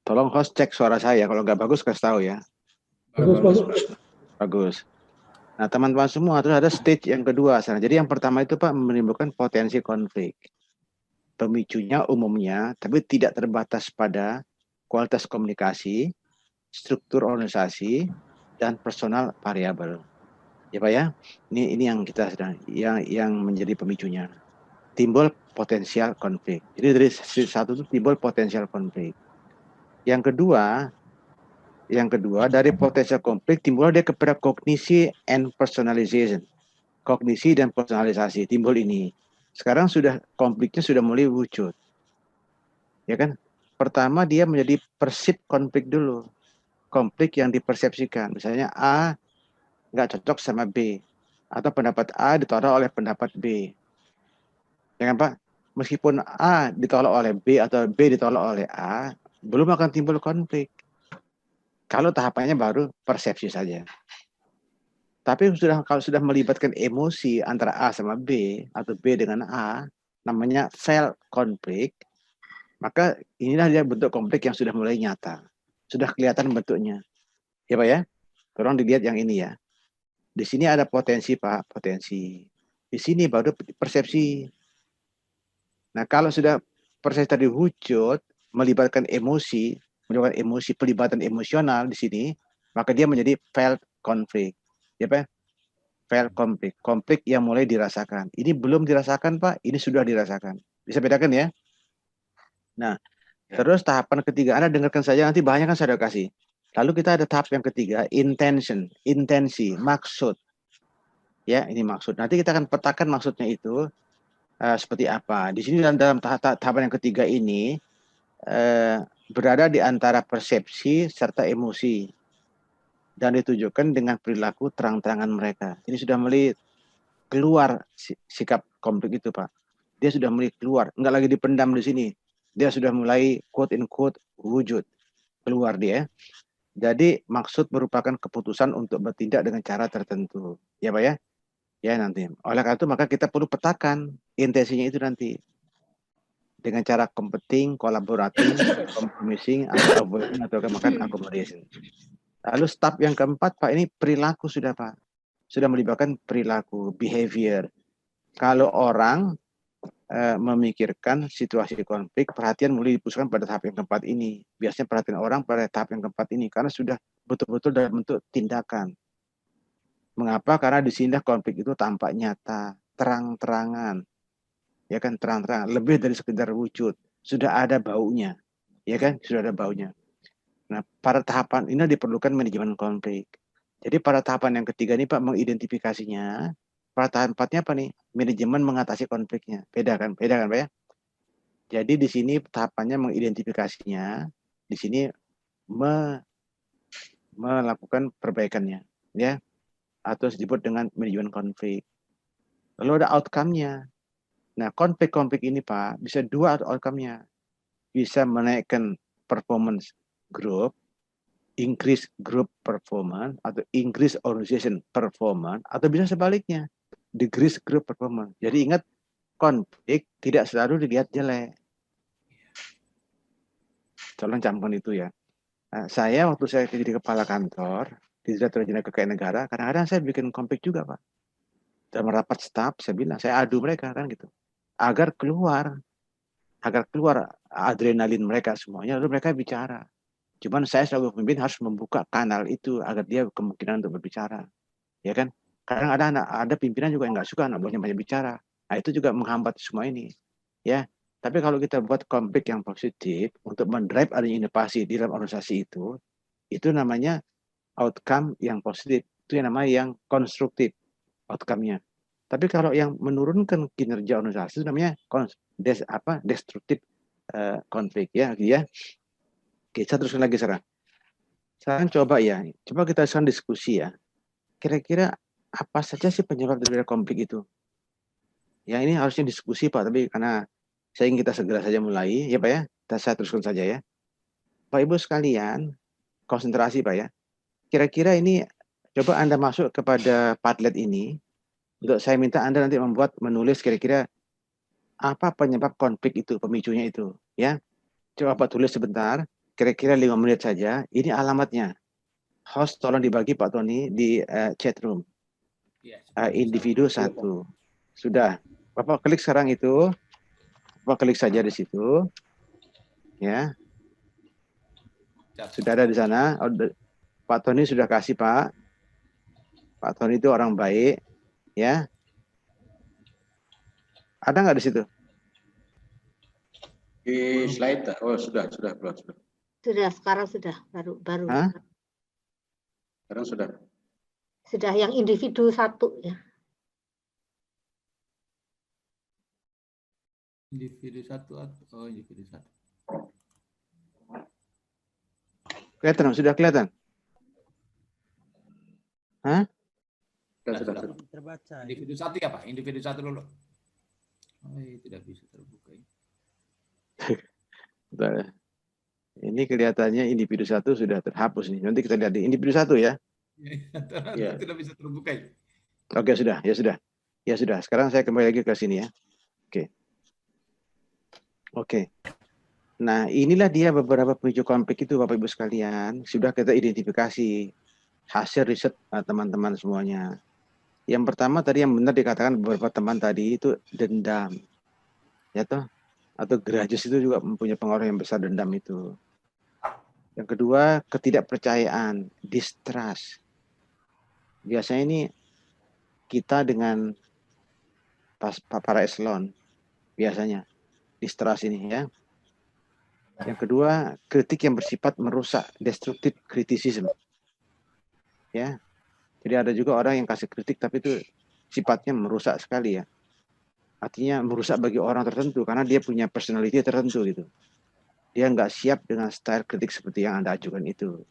Tolong host cek suara saya, kalau nggak bagus kasih tahu ya. Bagus. Nah, teman-teman semua, terus ada stage yang kedua. Jadi yang pertama itu Pak menimbulkan potensi konflik. Pemicunya umumnya, tapi tidak terbatas pada kualitas komunikasi, struktur organisasi, dan personal variabel. Ya Pak ya, ini yang kita sedang yang menjadi pemicunya. Timbul potensial konflik. Jadi dari stage satu itu timbul potensial konflik. Yang kedua dari potensial konflik timbul dia kepada kognisi and personalization. Kognisi dan personalisasi timbul ini. Sekarang konfliknya sudah mulai wujud. Ya kan? Pertama dia menjadi persip konflik dulu. Konflik yang dipersepsikan. Misalnya A nggak cocok sama B. Atau pendapat A ditolak oleh pendapat B. Ya kan Pak? Meskipun A ditolak oleh B atau B ditolak oleh A, belum akan timbul konflik. Kalau tahapannya baru persepsi saja. Tapi kalau sudah melibatkan emosi antara A sama B atau B dengan A, namanya felt konflik, maka inilah dia bentuk konflik yang sudah mulai nyata. Sudah kelihatan bentuknya. Ya Pak ya? Tolong dilihat yang ini ya. Di sini ada potensi Pak, potensi. Di sini baru persepsi. Nah, kalau sudah persepsi tadi wujud, melibatkan emosi, pelibatan emosional di sini, maka dia menjadi felt konflik. Ya Pak? Felt konflik. Konflik yang mulai dirasakan. Ini belum dirasakan Pak, ini sudah dirasakan. Bisa bedakan ya? Nah, terus tahapan ketiga, Anda dengarkan saja, nanti bahannya kan saya kasih. Lalu kita ada tahap yang ketiga, intention, intensi, maksud. Ya, ini maksud. Nanti kita akan petakan maksudnya itu seperti apa. Di sini dalam tahapan yang ketiga ini berada di antara persepsi serta emosi dan ditujukan dengan perilaku terang-terangan mereka. Ini sudah mulai keluar sikap konflik itu Pak. Dia sudah mulai keluar, nggak lagi dipendam di sini. Dia sudah mulai quote in quote wujud keluar dia. Jadi maksud merupakan keputusan untuk bertindak dengan cara tertentu. Ya Pak ya? Ya nanti. Oleh karena itu maka kita perlu petakan intensinya itu nanti. Dengan cara competing, collaborating, compromising, atau avoiding, atau makan accommodation. Lalu step yang keempat Pak, ini perilaku sudah Pak. Sudah melibatkan perilaku, behavior. Kalau orang memikirkan situasi konflik, perhatian mulai dipusatkan pada tahap yang keempat ini. Biasanya perhatian orang pada tahap yang keempat ini, karena sudah betul-betul dalam bentuk tindakan. Mengapa? Karena di sini konflik itu tampak nyata, terang-terangan, ya kan, terang-terangan, lebih dari sekedar wujud, sudah ada baunya, ya kan, sudah ada baunya. Nah, pada tahapan ini diperlukan manajemen konflik. Jadi pada tahapan yang ketiga ini Pak mengidentifikasinya, pada tahap empatnya apa nih? Manajemen mengatasi konfliknya. Beda kan Pak ya? Jadi di sini tahapannya mengidentifikasinya, di sini melakukan perbaikannya, ya, atau disebut dengan manajemen konflik. Lalu ada outcome-nya. Nah, konflik-konflik ini Pak, bisa dua outcome-nya. Bisa menaikkan performance group, increase group performance, atau increase organization performance, atau bisa sebaliknya, decrease group performance. Jadi ingat, konflik tidak selalu dilihat jelek. Tolong camkan itu ya. Nah, saya waktu saya jadi kepala kantor di Direktur Jenderal Kekayaan Negara, kadang-kadang saya bikin konflik juga Pak. Dalam rapat staf, saya bilang, saya adu mereka kan gitu. Agar keluar adrenalin mereka semuanya, lalu mereka bicara. Cuman saya sebagai pemimpin harus membuka kanal itu agar dia kemungkinan untuk berbicara, ya kan? Kadang ada pimpinan juga yang nggak suka anak buahnya banyak bicara. Nah itu juga menghambat semua ini, ya. Tapi kalau kita buat konflik yang positif untuk mendrive adanya inovasi di dalam organisasi itu namanya outcome yang positif. Itu yang namanya yang konstruktif outcome-nya. Tapi kalau yang menurunkan kinerja organisasi itu namanya destruktif konflik ya, gitu ya. Oke, saya teruskan lagi sekarang. Sekarang coba kita sekarang diskusi ya. Kira-kira apa saja sih penyebab dari konflik itu? Ya ini harusnya diskusi Pak, tapi karena saya ingin kita segera saja mulai, ya Pak ya. Saya teruskan saja ya. Pak Ibu sekalian, konsentrasi Pak ya. Kira-kira ini coba Anda masuk kepada Padlet ini. Untuk saya minta Anda nanti menulis kira-kira apa penyebab konflik itu, pemicunya itu, ya. Coba Pak tulis sebentar. kira-kira 5 menit saja. Ini alamatnya. Host tolong dibagi Pak Tony di chat room. Individu 1. Sudah. Bapak klik sekarang itu. Bapak klik saja di situ. Ya. Sudah ada di sana. Pak Tony sudah kasih, Pak. Pak Tony itu orang baik. Ya. Ada nggak di situ? Di slide, oh sudah. Sudah, sekarang sudah, baru. Hah? Sekarang sudah. Sudah yang individu 1 ya. Individu 1, oh individu 1. Kelihatan, sudah kelihatan? Hah? Sudah. Terbaca. Individu 1 ya Pak? Individu 1 dulu. Oh, tidak bisa terbuka. Ini kelihatannya individu 1 sudah terhapus nih. Nanti kita lihat di individu 1 ya. Ya. Tidak bisa terbuka. Oke, sudah. Ya sudah. Ya sudah. Sekarang saya kembali lagi ke sini ya. Oke. Nah, inilah dia beberapa pemicu konflik itu Bapak Ibu sekalian. Sudah kita identifikasi hasil riset teman-teman semuanya. Yang pertama tadi yang benar dikatakan beberapa teman tadi itu dendam. Ya toh? Atau grudges itu juga mempunyai pengaruh yang besar, dendam itu. Yang kedua, ketidakpercayaan, distrust. Biasanya ini kita dengan para eselon biasanya distrust ini ya. Yang kedua, kritik yang bersifat merusak, destructive criticism. Ya. Jadi ada juga orang yang kasih kritik tapi itu sifatnya merusak sekali ya. Artinya merusak bagi orang tertentu karena dia punya personality tertentu gitu. Dia nggak siap dengan style kritik seperti yang Anda ajukan itu.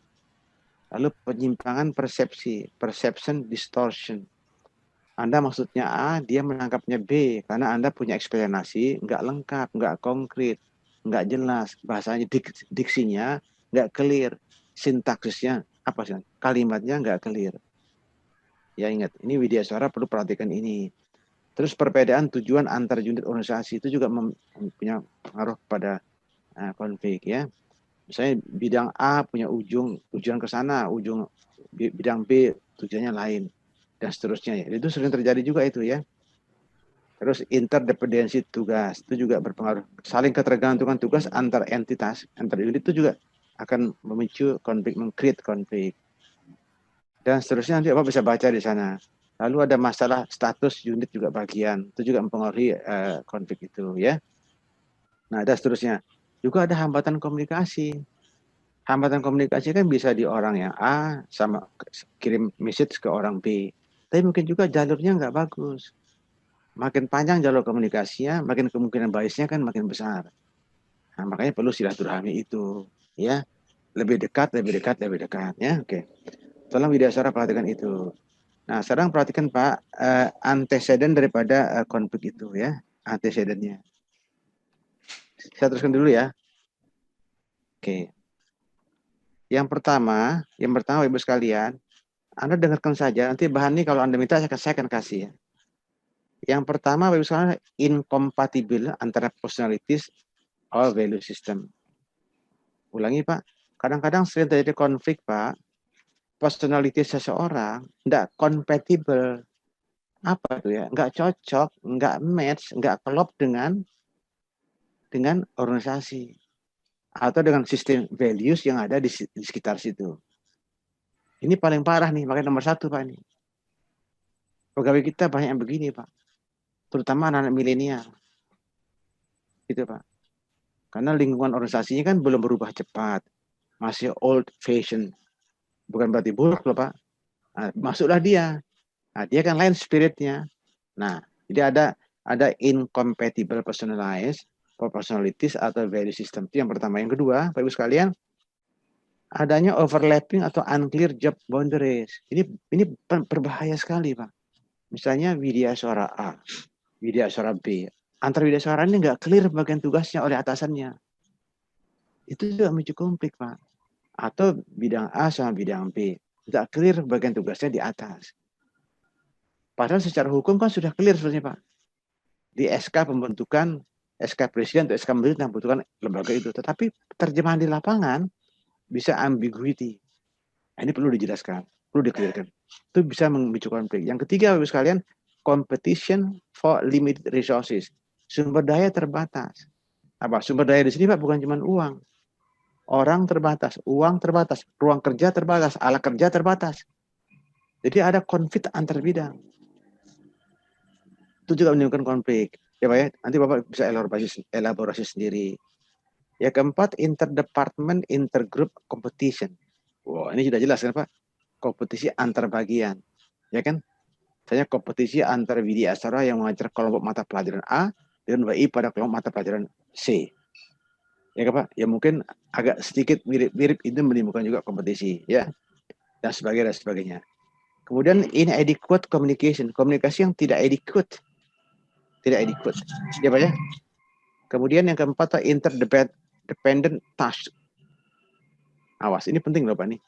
Lalu penyimpangan persepsi, perception distortion. Anda maksudnya A, dia menangkapnya B karena Anda punya eksplanasi nggak lengkap, nggak konkret, nggak jelas, bahasanya diksinya nggak clear, sintaksisnya apa sih? Kalimatnya nggak clear. Ya ingat, ini Widya Suara perlu perhatikan ini. Terus perbedaan tujuan antar unit organisasi itu juga punya pengaruh pada konflik ya. Misalnya bidang A punya tujuan ke sana, bidang B tujuannya lain dan seterusnya ya. Itu sering terjadi juga itu ya. Terus interdependensi tugas itu juga berpengaruh. Saling ketergantungan tugas antar entitas, antar unit itu juga akan memicu konflik, meng-create konflik. Dan seterusnya nanti Bapak bisa baca di sana. Lalu ada masalah status unit juga bagian, itu juga mempengaruhi konflik itu ya. Nah, ada seterusnya. Juga ada hambatan komunikasi. Hambatan komunikasi kan bisa di orang yang A sama kirim message ke orang B. Tapi mungkin juga jalurnya nggak bagus. Makin panjang jalur komunikasinya, makin kemungkinan biasnya kan makin besar. Nah, makanya perlu silaturahmi itu, ya. Lebih dekat ya. Oke. Tolong Widya Suara perhatikan itu. Nah, sekarang perhatikan Pak, antecedent daripada konflik itu ya, antecedennya. Saya teruskan dulu ya. Oke. Yang pertama Ibu sekalian, Anda dengarkan saja, nanti bahan ini kalau Anda minta saya akan kasih ya. Yang pertama Ibu sekalian, incompatible antara personalities or value system. Ulangi Pak, kadang-kadang sering terjadi konflik Pak, personality seseorang tidak compatible. Apa itu ya? Nggak cocok, nggak match, nggak klop dengan organisasi atau dengan sistem values yang ada di sekitar situ. Ini paling parah nih, makanya nomor 1 Pak ini. Pegawai kita banyak yang begini Pak, terutama anak-anak milenial, gitu Pak. Karena lingkungan organisasinya kan belum berubah cepat, masih old fashion. Bukan berarti buruk loh Pak. Nah, masuklah dia. Nah, dia kan lain spiritnya. Nah, jadi ada incompatible personalities atau value system. Itu yang pertama. Yang kedua, Pak Ibu sekalian, adanya overlapping atau unclear job boundaries. Ini berbahaya sekali, Pak. Misalnya Widya Suara A, Widya Suara B. Antar Widya Suara ini nggak clear bagian tugasnya oleh atasannya. Itu juga memicu konflik, Pak. Atau bidang A sama bidang B. Nggak clear bagian tugasnya di atas. Padahal secara hukum kan sudah clear sebenarnya Pak. Di SK pembentukan SK Presiden atau SK Menteri yang membutuhkan lembaga itu. Tetapi terjemahan di lapangan bisa ambiguity. Nah, ini perlu dijelaskan, perlu dikelirkan. Itu bisa memicu konflik. Yang ketiga, Bapak sekalian, competition for limited resources. Sumber daya terbatas. Apa? Sumber daya di sini Pak bukan cuma uang. Orang terbatas, uang terbatas, ruang kerja terbatas, alat kerja terbatas. Jadi ada konflik antar bidang. Itu juga menimbulkan konflik. Ya Pak ya, nanti Bapak bisa elaborasi sendiri. Ya keempat, interdepartment, intergroup competition. Wah, ini sudah jelas kan Pak? Kompetisi antar bagian. Ya kan? Misalnya kompetisi antar Widya Astra yang mengajar kelompok mata pelajaran A dengan WI pada kelompok mata pelajaran C. Ya kan Pak? Ya mungkin agak sedikit mirip-mirip itu menimbulkan juga kompetisi. Ya. Dan sebagainya. Kemudian inadequate communication. Komunikasi yang tidak adequate. Tidak adequate. Ya Pak ya? Kemudian yang keempat, interdependent task. Awas, ini penting loh Pak nih.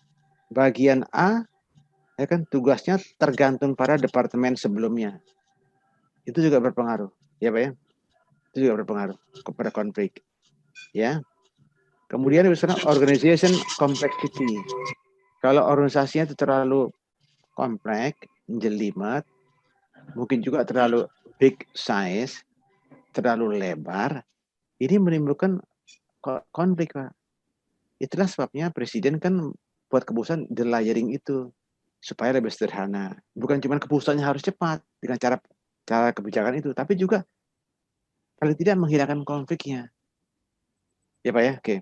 Bagian A, ya kan tugasnya tergantung pada departemen sebelumnya. Itu juga berpengaruh. Ya Pak ya? Itu juga berpengaruh kepada konflik. Ya. Kemudian misalnya organization complexity. Kalau organisasinya itu terlalu kompleks, jelimet, mungkin juga terlalu big size, terlalu lebar, ini menimbulkan konflik, Pak. Itulah sebabnya Presiden kan buat keputusan the layering itu supaya lebih sederhana. Bukan cuma keputusannya harus cepat dengan cara kebijakan itu, tapi juga paling tidak menghilangkan konfliknya. Ya Pak ya, oke.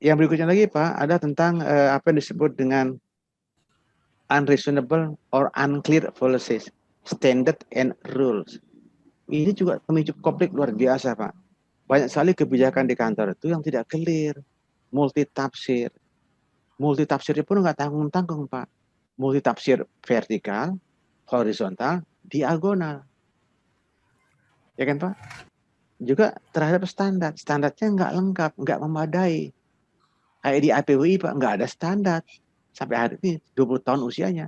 Yang berikutnya lagi Pak, ada tentang apa yang disebut dengan unreasonable or unclear policies, standard and rules. Ini juga memicu konflik luar biasa Pak. Banyak sekali kebijakan di kantor itu yang tidak clear, multitafsir. Multitafsirnya pun nggak tanggung-tanggung Pak. Multitafsir vertikal, horizontal, diagonal. Ya kan Pak? Juga terhadap standar. Standarnya nggak lengkap, nggak memadai. Kayak di APWI Pak, nggak ada standar. Sampai hari ini 20 tahun usianya.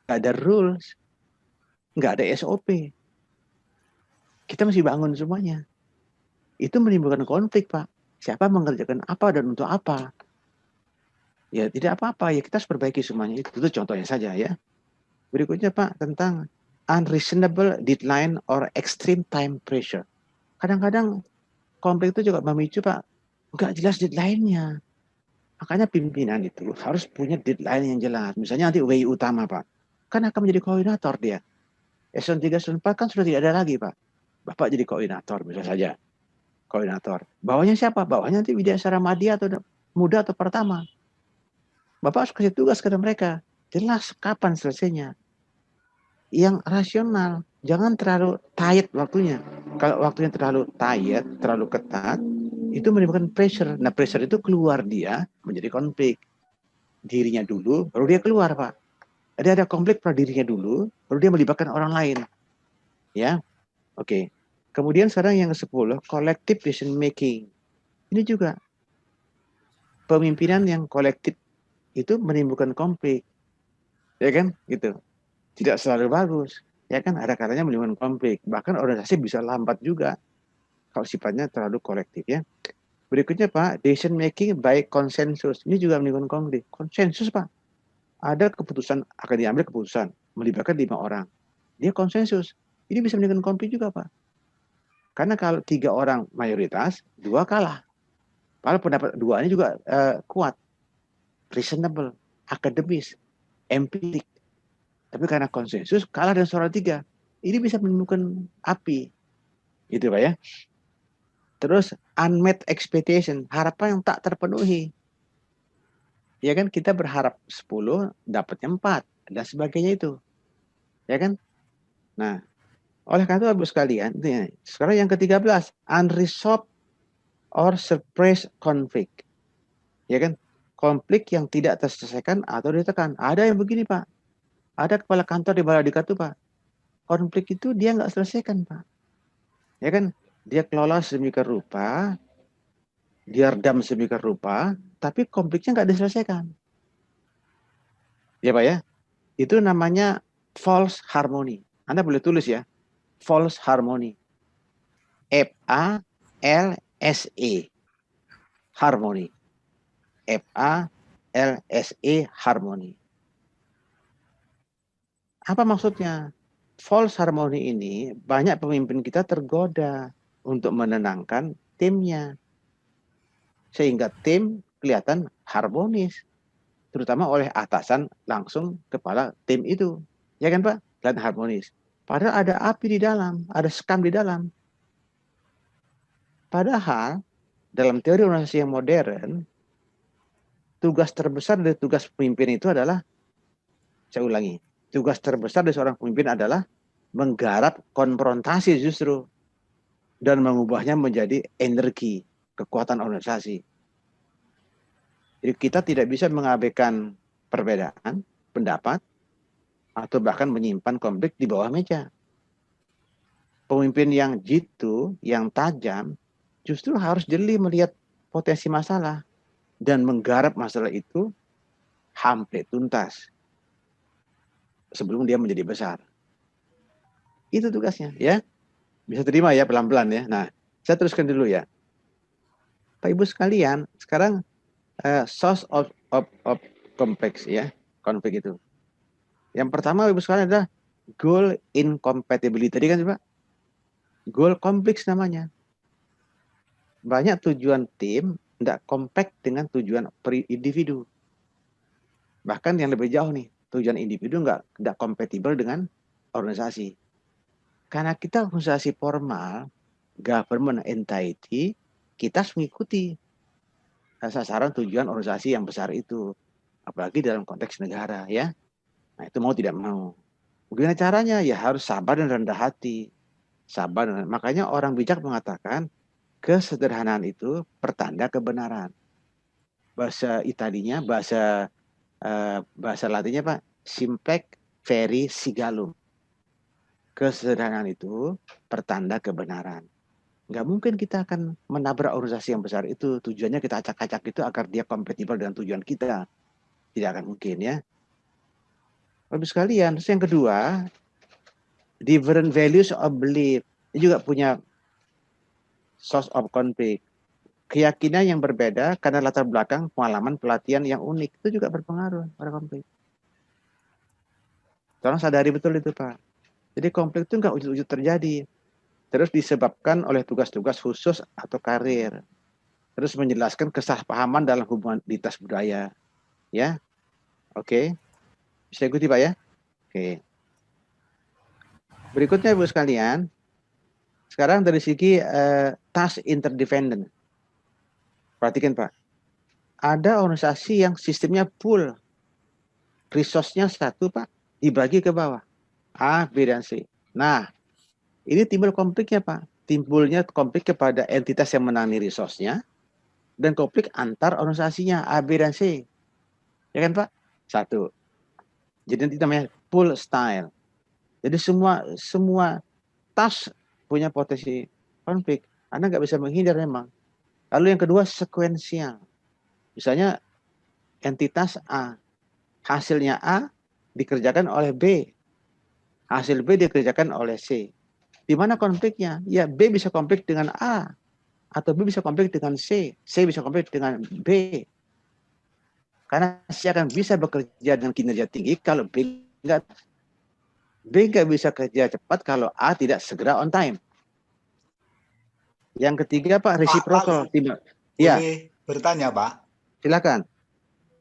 Nggak ada rules. Nggak ada SOP. Kita masih bangun semuanya. Itu menimbulkan konflik Pak. Siapa mengerjakan apa dan untuk apa. Ya tidak apa-apa. Ya kita harus perbaiki semuanya. Itu contohnya saja ya. Berikutnya Pak, tentang unreasonable deadline or extreme time pressure. Kadang-kadang konflik itu juga memicu Pak. Nggak jelas deadline-nya. Makanya pimpinan itu harus punya deadline yang jelas. Misalnya nanti WI utama, Pak. Kan akan menjadi koordinator dia. Eselon 3, Eselon 4 kan sudah tidak ada lagi, Pak. Bapak jadi koordinator, misalnya saja. Koordinator. Bawahnya siapa? Bawahnya nanti Widya Astra Madya atau muda atau pertama. Bapak harus kasih tugas kepada mereka. Jelas kapan selesainya. Yang rasional. Jangan terlalu tight waktunya. Kalau waktunya terlalu tight, terlalu ketat, itu menimbulkan pressure. Nah, pressure itu keluar dia menjadi konflik. Dirinya dulu, baru dia keluar, Pak. Ada konflik pada dirinya dulu, baru dia melibatkan orang lain. Ya, oke. Kemudian sekarang yang ke-10, collective decision making. Ini juga pemimpinan yang kolektif itu menimbulkan konflik. Ya kan? Gitu. Tidak selalu bagus. Ya kan? Ada kalanya menimbulkan konflik. Bahkan organisasi bisa lambat juga kalau sifatnya terlalu kolektif ya. Berikutnya Pak, decision making by consensus. Ini juga menimbulkan konflik. Konsensus Pak. Ada keputusan, akan diambil keputusan. Melibatkan 5 orang. Dia konsensus. Ini bisa menimbulkan konflik juga Pak. Karena kalau 3 orang mayoritas, 2 kalah. Padahal pendapat 2-nya juga kuat. Reasonable, akademis, empirik. Tapi karena konsensus, kalah dengan suara 3. Ini bisa menimbulkan api. Gitu Pak ya. Terus unmet expectation, harapan yang tak terpenuhi. Ya kan kita berharap 10, dapatnya 4 dan sebagainya itu. Ya kan? Nah, oleh karena itu Bapak sekalian, sekarang yang ke-13, unresolved or suppressed conflict. Ya kan? Konflik yang tidak terselesaikan atau ditekan. Ada yang begini Pak. Ada kepala kantor di Baladika tuh Pak. Konflik itu dia nggak selesaikan Pak. Ya kan? Dia kelola sedemikian rupa, dia redam sedemikian rupa, tapi konfliknya nggak diselesaikan. Ya Pak ya, itu namanya false harmony. Anda boleh tulis ya, false harmony. FALSE, harmony. FALSE, harmony. Apa maksudnya? False harmony ini banyak pemimpin kita tergoda untuk menenangkan timnya. Sehingga tim kelihatan harmonis. Terutama oleh atasan langsung kepala tim itu. Ya kan Pak? Kelihatan harmonis. Padahal ada api di dalam, ada skam di dalam. Padahal dalam teori organisasi yang modern, tugas terbesar dari tugas pemimpin itu adalah, saya ulangi, tugas terbesar dari seorang pemimpin adalah menggarap konfrontasi justru dan mengubahnya menjadi energi, kekuatan organisasi. Jadi kita tidak bisa mengabaikan perbedaan pendapat atau bahkan menyimpan konflik di bawah meja. Pemimpin yang jitu, yang tajam, justru harus jeli melihat potensi masalah dan menggarap masalah itu sampai tuntas sebelum dia menjadi besar. Itu tugasnya, ya. Bisa terima ya pelan-pelan ya. Nah, saya teruskan dulu ya. Pak Ibu sekalian, sekarang source of complex ya, konflik itu. Yang pertama Ibu sekalian adalah goal incompatibility. Tadi kan Pak, goal kompleks namanya. Banyak tujuan tim tidak compact dengan tujuan individu. Bahkan yang lebih jauh nih, tujuan individu tidak kompatibel dengan organisasi. Karena kita organisasi formal, government entity, kita harus mengikuti sasaran tujuan organisasi yang besar itu. Apalagi dalam konteks negara ya. Nah itu mau tidak mau. Bagaimana caranya? Ya harus sabar dan rendah hati. Sabar. Makanya orang bijak mengatakan kesederhanaan itu pertanda kebenaran. Bahasa Italinya, bahasa Latinnya Pak, simplex veri sigillum. Kesederhanaan itu pertanda kebenaran. Nggak mungkin kita akan menabrak organisasi yang besar itu. Tujuannya kita acak-acak itu agar dia kompatibel dengan tujuan kita. Tidak akan mungkin ya. Bapak sekalian, terus yang kedua, different values of belief. Ini juga punya source of conflict. Keyakinan yang berbeda karena latar belakang pengalaman pelatihan yang unik. Itu juga berpengaruh pada konflik. Tolong sadari betul itu Pak. Jadi konflik itu nggak ujug-ujug terjadi. Terus disebabkan oleh tugas-tugas khusus atau karir. Terus menjelaskan kesalahpahaman dalam hubungan lintas budaya. Ya, oke. Bisa ikuti Pak ya? Oke. Berikutnya Ibu sekalian. Sekarang dari segi task interdependent. Perhatikan Pak. Ada organisasi yang sistemnya full. Resource-nya satu Pak. Dibagi ke bawah. A, B, dan C. Nah, ini timbul konfliknya Pak. Timbulnya konflik kepada entitas yang menangani resource-nya dan konflik antar organisasinya A, B, dan C. Ya kan Pak? Satu. Jadi nanti namanya pull style. Jadi semua task punya potensi konflik. Anda nggak bisa menghindar memang. Lalu yang kedua sekuensial. Misalnya entitas A. Hasilnya A dikerjakan oleh B. Hasil B dikerjakan oleh C. Di mana konfliknya? Ya B bisa konflik dengan A. Atau B bisa konflik dengan C. C bisa konflik dengan B. Karena C akan bisa bekerja dengan kinerja tinggi kalau B nggak bisa kerja cepat kalau A tidak segera on time. Yang ketiga Pak, reciprocal. Ya. Boleh bertanya Pak? Silakan.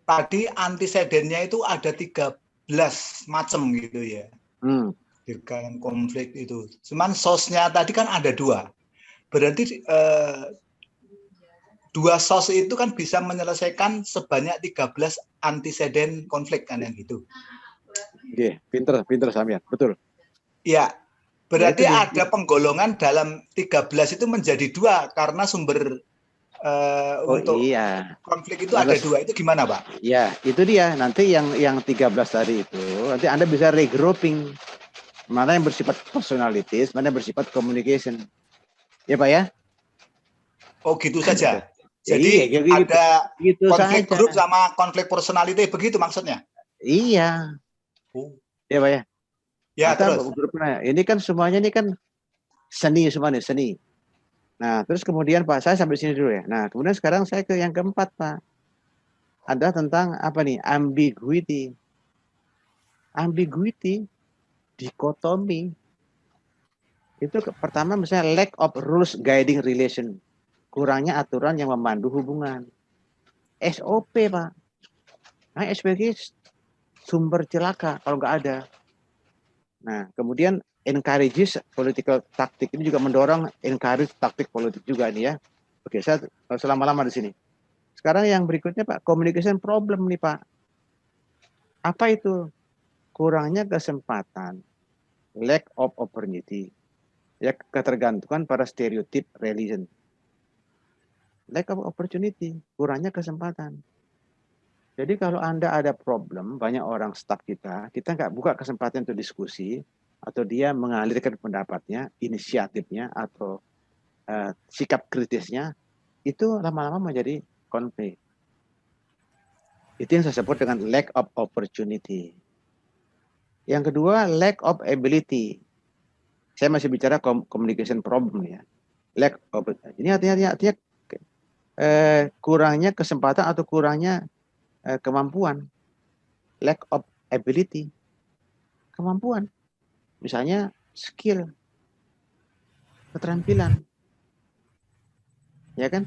Tadi antecedennya itu ada 13 macam gitu ya. Dirgakan konflik itu. Cuman source-nya tadi kan ada 2. Berarti 2 source itu kan bisa menyelesaikan sebanyak 13 antecedent konflik kan yang gitu. Oke, pinter Samir, betul. Ya, berarti ya, ada penggolongan dalam 13 itu menjadi 2 karena sumber untuk konflik itu ada 2. Itu gimana Pak? Ya, itu dia. Nanti yang 13 tadi itu, nanti Anda bisa regrouping. Mana yang bersifat personalities, mana yang bersifat communication. Ya Pak ya? Oh gitu saja. Jadi iya, ada gitu konflik saja. grup sama konflik personality, begitu maksudnya? Iya. Ya Pak ya? Ya, kita terus. ini kan semuanya ini kan seni semua nih, seni. Nah, terus kemudian Pak, saya sampai sini dulu ya. Nah, kemudian sekarang saya ke yang keempat Pak. Ada tentang apa nih? Ambiguity. Ambiguity, dikotomi. Itu pertama misalnya lack of rules guiding relation. Kurangnya aturan yang memandu hubungan. SOP Pak. Nah, SPG sumber celaka kalau nggak ada. Nah, kemudian encourages political taktik. Ini juga mendorong encourage taktik politik juga nih ya. Oke, saya selama-lama di sini. Sekarang yang berikutnya Pak, communication problem nih Pak. Apa itu? Kurangnya kesempatan, lack of opportunity. Ya, ketergantungan pada stereotip religion. Lack of opportunity, kurangnya kesempatan. Jadi kalau Anda ada problem, banyak orang staff kita nggak buka kesempatan untuk diskusi, atau dia mengalirkan pendapatnya, inisiatifnya, atau sikap kritisnya, itu lama-lama menjadi konflik. Itu yang saya sebut dengan lack of opportunity. Yang kedua, lack of ability. Saya masih bicara communication problem ya. Lack of, ini artinya kurangnya kesempatan atau kurangnya kemampuan. Lack of ability. Kemampuan. Misalnya skill. Keterampilan. Ya kan?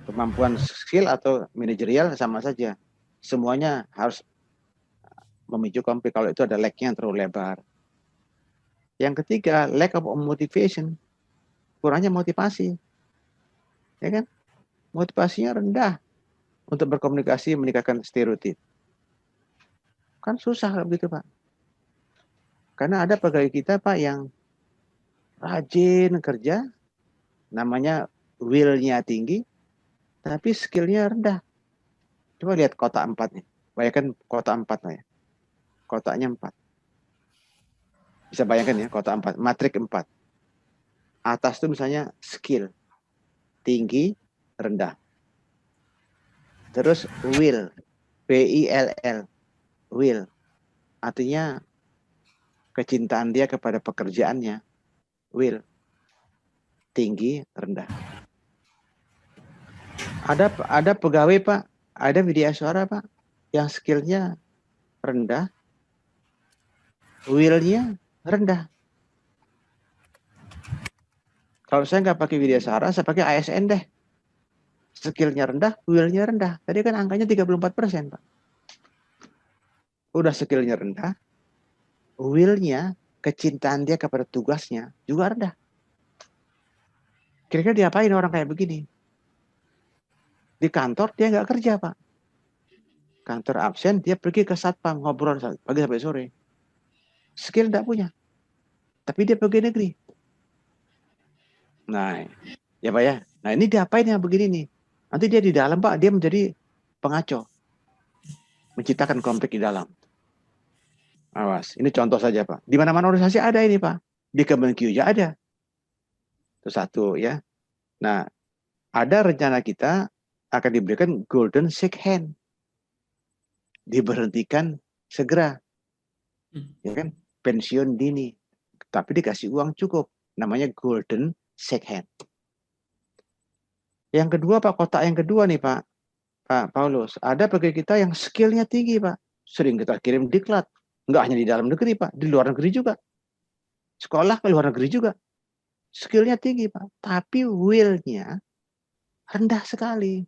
Kemampuan skill atau manajerial sama saja. Semuanya harus memicu konflik kalau itu ada lack-nya yang terlalu lebar. Yang ketiga, lack of motivation. Kurangnya motivasi. Ya kan? Motivasinya rendah untuk berkomunikasi meningkatkan stereotip. Kan susah begitu Pak. Karena ada pegawai kita Pak yang rajin kerja, namanya will-nya tinggi, tapi skill-nya rendah. Coba lihat kotak 4 nih. Bayangkan kotak 4 Pak ya. Kotaknya 4. Bisa bayangkan ya kotak 4, matrik 4. Atas itu misalnya skill, tinggi, rendah. Terus will, W-I-L-L, will. Artinya kecintaan dia kepada pekerjaannya, will. Tinggi, rendah. Ada pegawai Pak, ada media suara Pak, yang skillnya rendah, will-nya rendah. Kalau saya nggak pakai media suara, saya pakai ASN deh. Skillnya rendah, will-nya rendah. Tadi kan angkanya 34% Pak. Udah skillnya rendah, will-nya, kecintaan dia kepada tugasnya juga rendah. Kira-kira diapain orang kayak begini? Di kantor dia nggak kerja Pak. Kantor absen, dia pergi ke satpam ngobrol pagi sampai sore. Skill nggak punya, tapi dia pegawai negeri. Nah, ya Pak ya. Nah ini diapain yang begini nih? Nanti dia di dalam Pak, dia menjadi pengacau, menciptakan konflik di dalam. Awas, ini contoh saja Pak. Di mana-mana organisasi ada ini Pak. Di Kemenkyu aja ada. Itu satu ya. Nah, ada rencana kita akan diberikan golden shake hand. Diberhentikan segera. Ya kan? Pensiun dini. Tapi dikasih uang cukup. Namanya golden shake hand. Yang kedua Pak, kotak yang kedua nih Pak Paulus. Ada pegawai kita yang skillnya tinggi Pak. Sering kita kirim diklat. Enggak hanya di dalam negeri Pak. Di luar negeri juga. Sekolah ke luar negeri juga. Skillnya tinggi Pak. Tapi will-nya rendah sekali.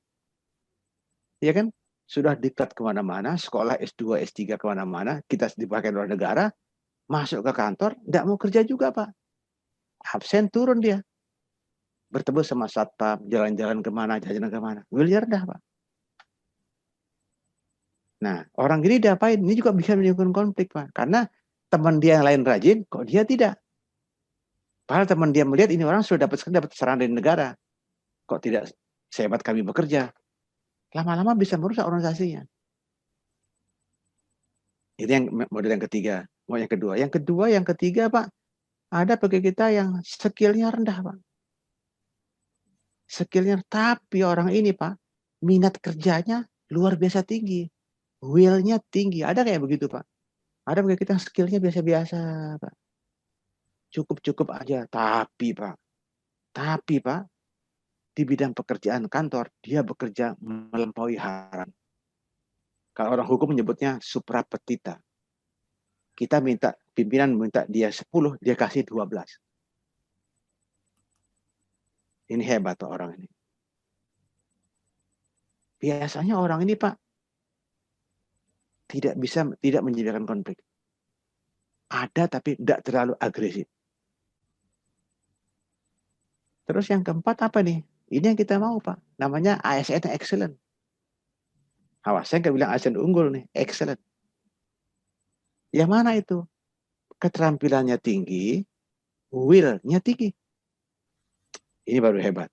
Ya kan? Sudah diklat kemana-mana, sekolah S2, S3 kemana-mana, kita dipakai luar negara, masuk ke kantor, nggak mau kerja juga Pak. Absen turun dia. Bertemu sama satpam, jalan-jalan kemana, will-nya rendah Pak. Nah, orang gini diapain? Ini juga bisa menimbulkan konflik Pak. Karena teman dia yang lain rajin, kok dia tidak. Padahal teman dia melihat ini orang sudah dapat serangan dari negara. Kok tidak sehebat kami bekerja? Lama-lama bisa merusak organisasinya. Itu yang model yang ketiga. Mau yang kedua. Yang ketiga Pak, ada pegawai kita yang skillnya rendah Pak. Skillnya, tapi orang ini Pak, minat kerjanya luar biasa tinggi. Will-nya tinggi. Ada kayak begitu Pak. Ada pegawai kita yang skillnya biasa-biasa Pak. Cukup-cukup aja. Tapi Pak, Tapi Pak, di bidang pekerjaan kantor, dia bekerja melampaui harapan. Kalau orang hukum menyebutnya suprapetita. Kita minta, pimpinan minta dia 10, dia kasih 12. Ini hebat tuh orang ini. Biasanya orang ini Pak, tidak menyediakan konflik. Ada tapi tidak terlalu agresif. Terus yang keempat apa nih? Ini yang kita mau Pak. Namanya ASN excellent. Awas, saya nggak bilang ASN unggul nih, excellent. Yang mana itu? Keterampilannya tinggi, will-nya tinggi. Ini baru hebat.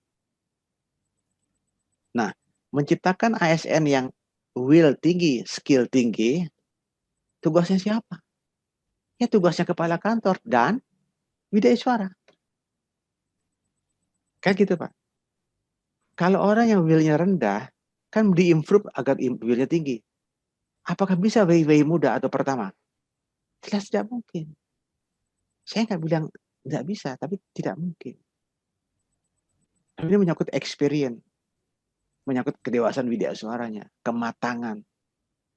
Nah, menciptakan ASN yang will tinggi, skill tinggi, tugasnya siapa? Ya tugasnya kepala kantor dan Widya Iswara. Kan gitu Pak. Kalau orang yang will-nya rendah, kan diimprove agar will-nya tinggi. Apakah bisa WI muda atau pertama? Jelas tidak mungkin. Saya nggak bilang tidak bisa, tapi tidak mungkin. Ini menyangkut experience, menyangkut kedewasaan Widya Iswaranya, kematangan,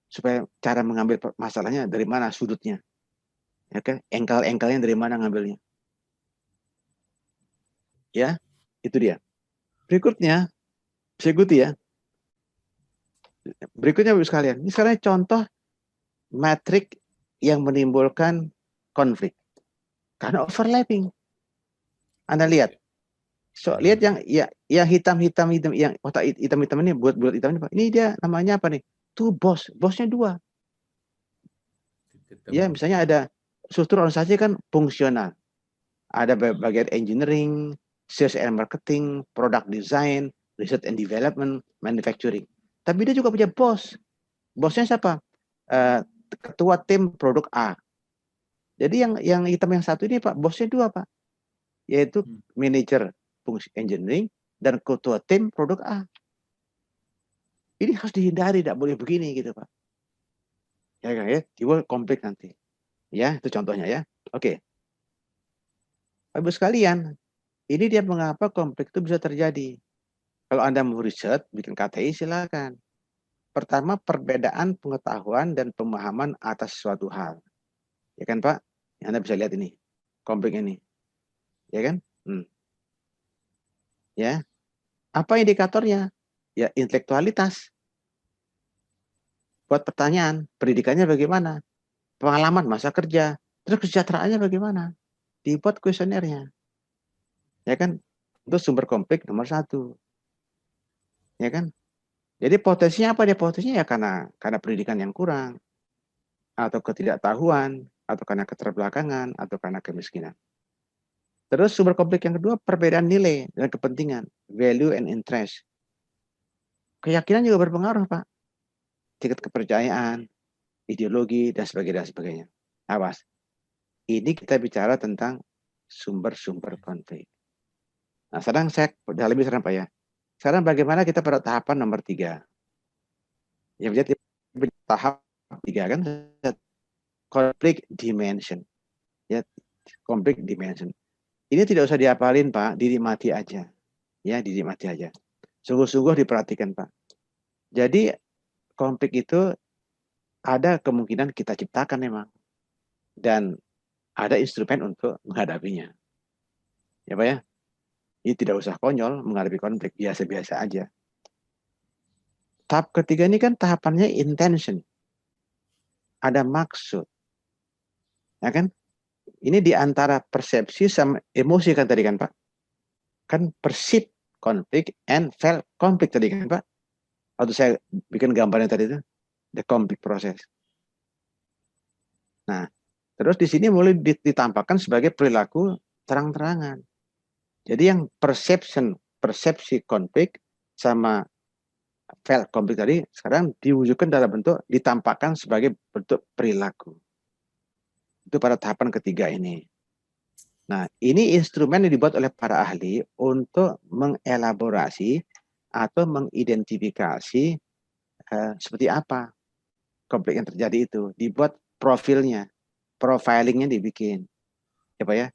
supaya cara mengambil masalahnya dari mana sudutnya, ya kan? Engkel-engkelnya dari mana ngambilnya. Ya, itu dia. Berikutnya, saya ikuti ya. Berikutnya Bapak sekalian, ini sekarang contoh matrik yang menimbulkan konflik karena overlapping. Anda lihat, lihat yang hitam yang kotak hitam ini, bulat hitam ini Pak. Ini dia namanya apa nih? Tuh bosnya 2. Ya, misalnya ada struktur organisasi kan fungsional. Ada bagian engineering, sales and marketing, product design, research and development, manufacturing. Tapi dia juga punya bos. Bosnya siapa? Ketua tim produk A. Jadi yang hitam yang satu ini Pak, bosnya 2 Pak. Yaitu manajer fungsi engineering dan ketua tim produk A. Ini harus dihindari, tidak boleh begini gitu Pak. Ya kan ya, timbul konflik nanti. Ya, itu contohnya ya. Oke. Bapak sekalian, ini dia mengapa konflik itu bisa terjadi. Kalau Anda mau riset, bikin KTI silakan. Pertama, perbedaan pengetahuan dan pemahaman atas suatu hal. Ya kan Pak? Anda bisa lihat ini, konflik ini. Ya kan? Ya. Apa indikatornya? Ya, intelektualitas. Buat pertanyaan, pendidikannya bagaimana? Pengalaman masa kerja, terus kesejahteraannya bagaimana? Dibuat kuesionernya. Ya kan? Itu sumber konflik nomor 1. Ya kan? Jadi potensinya apa dia? Potensinya ya karena pendidikan yang kurang, atau ketidaktahuan, atau karena keterbelakangan, atau karena kemiskinan. Terus sumber konflik yang kedua, perbedaan nilai dan kepentingan, value and interest. Keyakinan juga berpengaruh, Pak. Tingkat kepercayaan, ideologi, dan sebagainya. Awas. Ini kita bicara tentang sumber-sumber konflik. Nah, sekarang saya dalami sekarang Pak ya. Sekarang bagaimana kita pada tahapan nomor 3? Ya, berarti tahap 3 kan, conflict dimension. Ya, conflict dimension. Ini tidak usah dihafalin Pak, dinikmati aja. Ya, dinikmati aja. Sungguh-sungguh diperhatikan Pak. Jadi konflik itu ada kemungkinan kita ciptakan memang. Dan ada instrumen untuk menghadapinya. Ya Pak ya. Ini tidak usah konyol menghadapi konflik, biasa-biasa aja. Tahap ketiga ini kan tahapannya intention. Ada maksud. Ya kan? Ini di antara persepsi sama emosi kan tadi kan Pak? Kan perceive konflik and felt konflik tadi kan Pak? Waktu saya bikin gambarnya tadi itu, the conflict process. Nah, terus di sini mulai ditampakkan sebagai perilaku terang-terangan. Jadi yang persepsi konflik sama felt konflik tadi sekarang diwujudkan dalam bentuk ditampakkan sebagai bentuk perilaku. Itu pada tahapan ketiga ini. Nah, ini instrumen yang dibuat oleh para ahli untuk mengelaborasi atau mengidentifikasi seperti apa konflik yang terjadi itu. Dibuat profilnya, profilingnya dibikin. Ya Pak ya.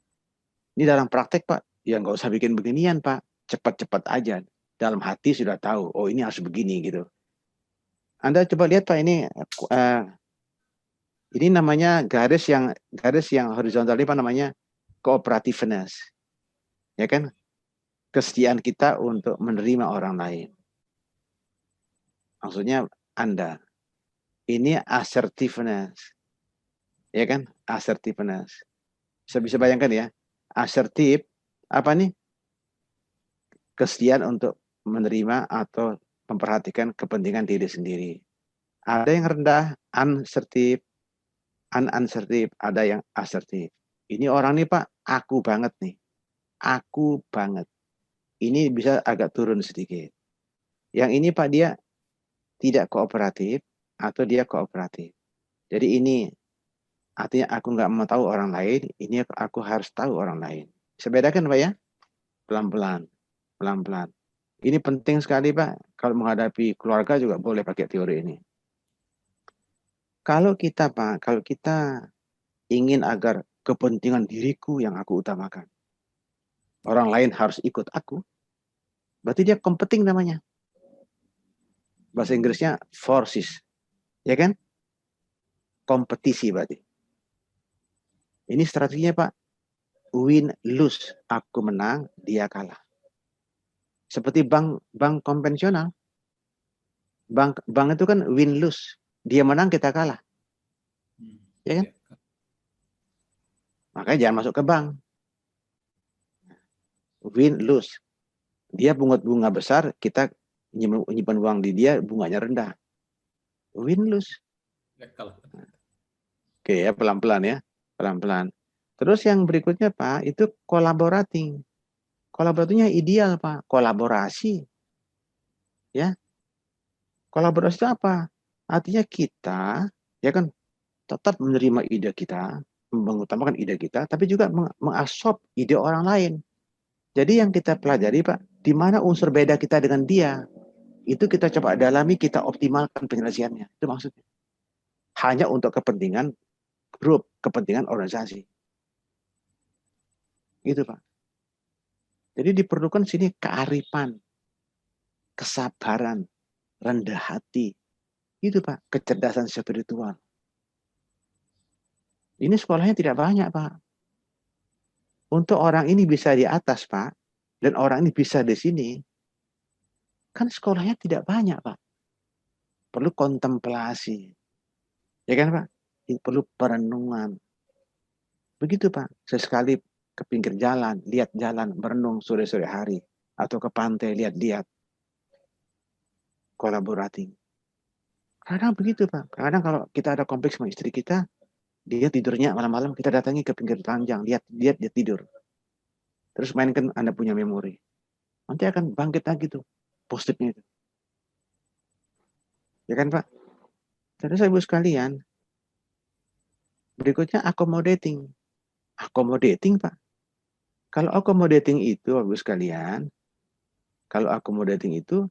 Ini dalam praktek Pak, Ya nggak usah bikin beginian, Pak. Cepat-cepat aja. Dalam hati sudah tahu, oh ini harus begini gitu. Anda coba lihat Pak, ini namanya garis yang horizontal ini apa namanya? Cooperativeness. Ya kan? Kesetiaan kita untuk menerima orang lain. Maksudnya Anda. Ini assertiveness. Ya kan? Assertiveness. Bisa bayangkan ya. Assertif apa nih? Kesetiaan untuk menerima atau memperhatikan kepentingan diri sendiri. Ada yang rendah, unassertif, ada yang asertif. Ini orang nih Pak, aku banget nih. Aku banget. Ini bisa agak turun sedikit. Yang ini Pak, dia tidak kooperatif atau dia kooperatif. Jadi ini artinya aku nggak mau tahu orang lain, ini aku harus tahu orang lain. Bisa bedakan Pak ya? Pelan-pelan. Pelan-pelan. Ini penting sekali Pak, kalau menghadapi keluarga juga boleh pakai teori ini. Kalau kita Pak, kalau kita ingin agar kepentingan diriku yang aku utamakan, orang lain harus ikut aku, berarti dia competing namanya. Bahasa Inggrisnya forces, ya kan? Kompetisi berarti. Ini strateginya Pak, win lose, aku menang, dia kalah. Seperti bank konvensional. Bank itu kan win lose. Dia menang, kita kalah. Ya kan? Makanya jangan masuk ke bank. Win lose. Dia pungut bunga besar, kita nyimpan uang di dia, bunganya rendah. Win lose. Oke ya, pelan-pelan ya. Pelan-pelan. Terus yang berikutnya Pak, itu collaborating. Kolaborasinya ideal Pak, kolaborasi. Ya. Kolaborasi itu apa? Artinya kita ya kan tetap menerima ide kita, mengutamakan ide kita, tapi juga mengabsorb ide orang lain. Jadi yang kita pelajari Pak, di mana unsur beda kita dengan dia, itu kita coba dalami, kita optimalkan penyelesaiannya. Itu maksudnya. Hanya untuk kepentingan grup, kepentingan organisasi. Gitu Pak. Jadi diperlukan sini kearifan, kesabaran, rendah hati. Itu Pak, kecerdasan spiritual. Ini sekolahnya tidak banyak Pak. Untuk orang ini bisa di atas Pak, dan orang ini bisa di sini, kan sekolahnya tidak banyak Pak. Perlu kontemplasi. Ya kan Pak? Perlu perenungan. Begitu Pak. Sesekali ke pinggir jalan, lihat jalan, merenung sore-sore hari. Atau ke pantai, lihat-lihat. Collaborating. Kadang begitu Pak. Kadang kalau kita ada konflik sama istri kita, dia tidurnya malam-malam, kita datangi ke pinggir panjang, lihat dia tidur. Terus mainkan Anda punya memori. Nanti akan bangkit lagi tuh, positifnya itu. Ya kan Pak? Terus Ibu sekalian, berikutnya accommodating. Accommodating Pak. Kalau accommodating itu, Ibu sekalian, kalau accommodating itu,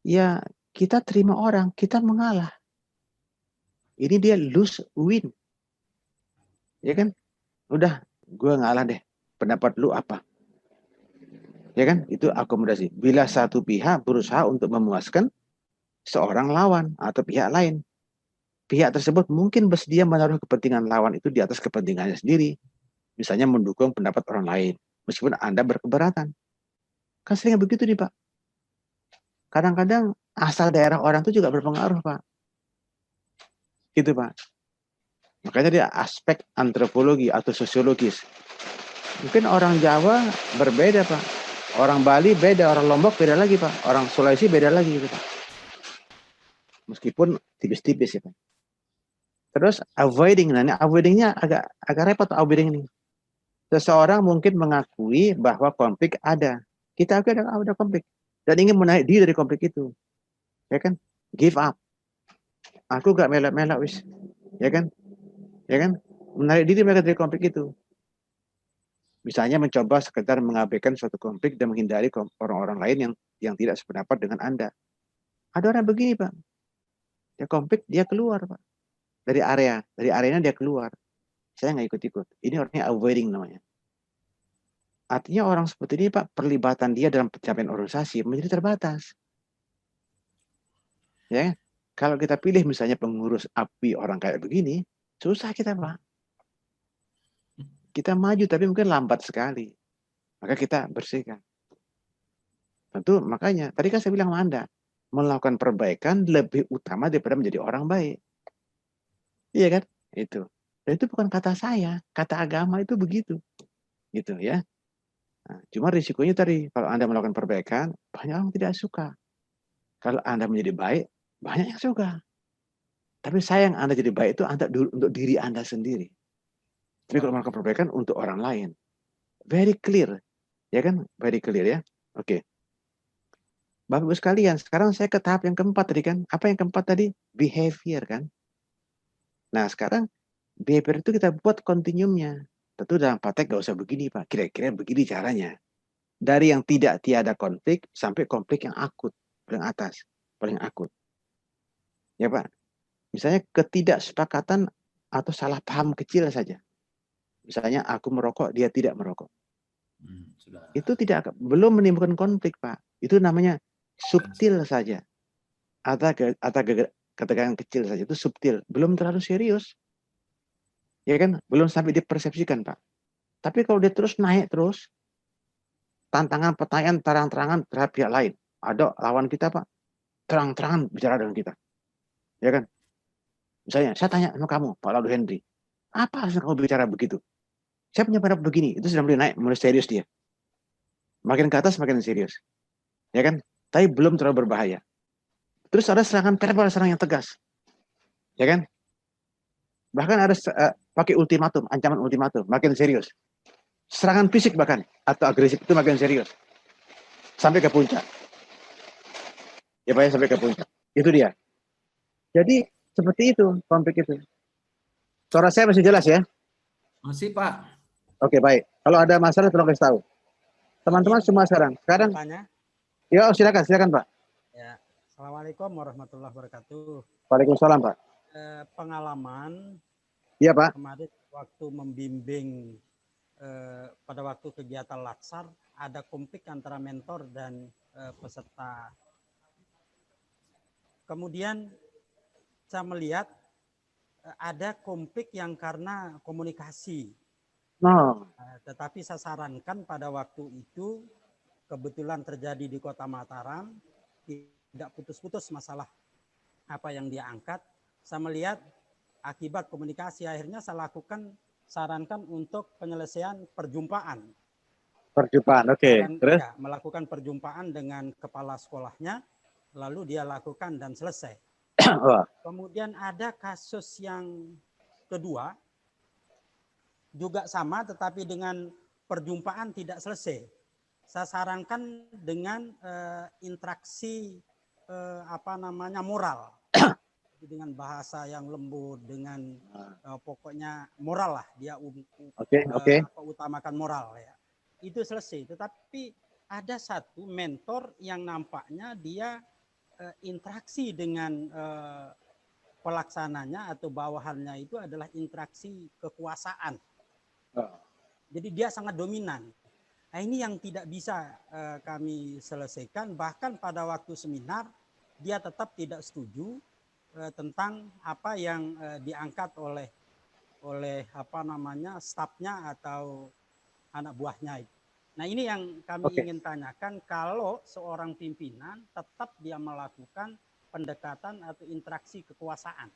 ya kita terima orang, kita mengalah. Ini dia lose win. Ya kan? Udah, gue ngalah deh. Pendapat lu apa? Ya kan? Itu akomodasi. Bila satu pihak berusaha untuk memuaskan seorang lawan atau pihak lain, pihak tersebut mungkin bersedia menaruh kepentingan lawan itu di atas kepentingannya sendiri. Misalnya mendukung pendapat orang lain, meskipun Anda berkeberatan. Kan sering begitu nih Pak. Kadang-kadang asal daerah orang itu juga berpengaruh Pak. Gitu Pak. Makanya dia aspek antropologi atau sosiologis. Mungkin orang Jawa berbeda Pak. Orang Bali beda, orang Lombok beda lagi Pak. Orang Sulawesi beda lagi gitu Pak. Meskipun tipis-tipis ya Pak. Terus avoiding, nah ini avoidingnya agak repot avoiding ini. Seseorang mungkin mengakui bahwa konflik ada. Kita akui ada konflik dan ingin menarik diri dari konflik itu. Ya kan? Give up. Aku gak melak-melak wis. Ya kan? Ya kan? Menarik diri mereka dari konflik itu. Misalnya mencoba sekedar mengabaikan suatu konflik dan menghindari orang-orang lain yang tidak sependapat dengan Anda. Ada orang begini, Pak. Dia konflik, dia keluar, Pak. Dari areanya dia keluar. Saya nggak ikut-ikut. Ini orangnya avoiding namanya. Artinya orang seperti ini Pak, perlibatan dia dalam pencapaian organisasi menjadi terbatas. Ya, kalau kita pilih misalnya pengurus API orang kayak begini, susah kita Pak. Kita maju tapi mungkin lambat sekali. Maka kita bersihkan. Tentu makanya, tadi kan saya bilang sama Anda, melakukan perbaikan lebih utama daripada menjadi orang baik. Iya kan? Itu. Dan itu bukan kata saya, kata agama itu begitu. Gitu ya. Nah, cuma risikonya tadi, kalau Anda melakukan perbaikan, banyak orang tidak suka. Kalau Anda menjadi baik, banyak yang suka. Tapi sayang Anda jadi baik itu untuk diri Anda sendiri. Tapi kalau melakukan perbaikan untuk orang lain. Very clear. Ya kan? Very clear ya. Oke. Bapak Ibu sekalian, sekarang saya ke tahap yang keempat tadi kan. Apa yang keempat tadi? Behavior kan. Nah sekarang behavior itu kita buat kontinuumnya. Tentu dalam praktek gak usah begini Pak. Kira-kira begini caranya. Dari yang tidak tiada konflik sampai konflik yang akut. Paling atas. Paling akut. Ya Pak. Misalnya ketidaksepakatan atau salah paham kecil saja. Misalnya aku merokok, dia tidak merokok. Sudah. Itu belum menimbulkan konflik Pak. Itu namanya subtil saja. Atau ketegangan kecil saja. Itu subtil. Belum terlalu serius. Ya kan? Belum sampai dipersepsikan Pak. Tapi kalau dia terus naik terus, tantangan pertanyaan terang-terangan terhadap pihak lain. Ada lawan kita Pak. Terang-terangan bicara dengan kita. Ya kan? Misalnya, saya tanya sama kamu, Pak Lalu Henry, apa harusnya kamu bicara begitu? Saya punya pendapat begini, itu sudah mulai naik, mulai serius dia. Makin ke atas, makin serius. Ya kan? Tapi belum terlalu berbahaya. Terus ada serangan verbal, serangan yang tegas. Ya kan? Bahkan ada pakai ultimatum, ancaman ultimatum, makin serius. Serangan fisik bahkan, atau agresif itu makin serius. Sampai ke puncak. Ya Pak, sampai ke puncak. Itu dia. Jadi, seperti itu, konflik itu. Suara saya masih jelas ya? Masih Pak. Oke, baik. Kalau ada masalah tolong kasih tahu. Teman-teman semua sekarang. Ya, silakan Pak. Ya, Assalamualaikum warahmatullahi wabarakatuh. Waalaikumsalam Pak. Pengalaman. Iya Pak. Kemarin waktu membimbing pada waktu kegiatan Latsar ada konflik antara mentor dan peserta. Kemudian saya melihat ada konflik yang karena komunikasi. Tetapi saya sarankan pada waktu itu kebetulan terjadi di Kota Mataram, tidak putus-putus masalah apa yang dia angkat. Saya melihat akibat komunikasi akhirnya saya sarankan untuk penyelesaian perjumpaan. Perjumpaan, oke. Terus? Ya, melakukan perjumpaan dengan kepala sekolahnya, lalu dia lakukan dan selesai. Kemudian ada kasus yang kedua, juga sama tetapi dengan perjumpaan tidak selesai. Saya sarankan dengan interaksi moral. Dengan bahasa yang lembut, dengan pokoknya moral lah. Dia utamakan moral ya. Itu selesai. Tetapi ada satu mentor yang nampaknya dia interaksi dengan pelaksananya atau bawahannya itu adalah interaksi kekuasaan. Jadi dia sangat dominan. Nah, ini yang tidak bisa kami selesaikan. Bahkan pada waktu seminar dia tetap tidak setuju tentang apa yang diangkat oleh stafnya atau anak buahnya. Nah, ini yang kami ingin tanyakan, kalau seorang pimpinan tetap dia melakukan pendekatan atau interaksi kekuasaan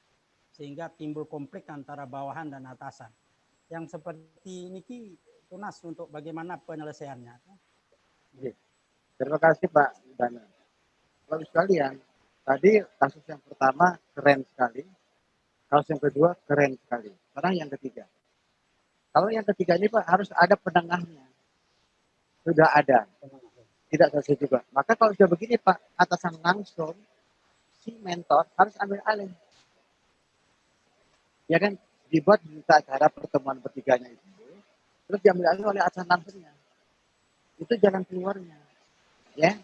sehingga timbul konflik antara bawahan dan atasan. Yang seperti ini tunas untuk bagaimana penyelesaiannya. Terima kasih Pak Dana. Bapak sekalian, tadi kasus yang pertama keren sekali, kasus yang kedua keren sekali. Sekarang yang ketiga. Kalau yang ketiga ini Pak harus ada penengahnya. Sudah ada, tidak selesai juga. Maka kalau sudah begini Pak, atasan langsung si mentor harus ambil alih. Ya kan, dibuat berita acara pertemuan bertiganya itu, terus diambil alih oleh atasan langsungnya. Itu jalan keluarnya. Ya,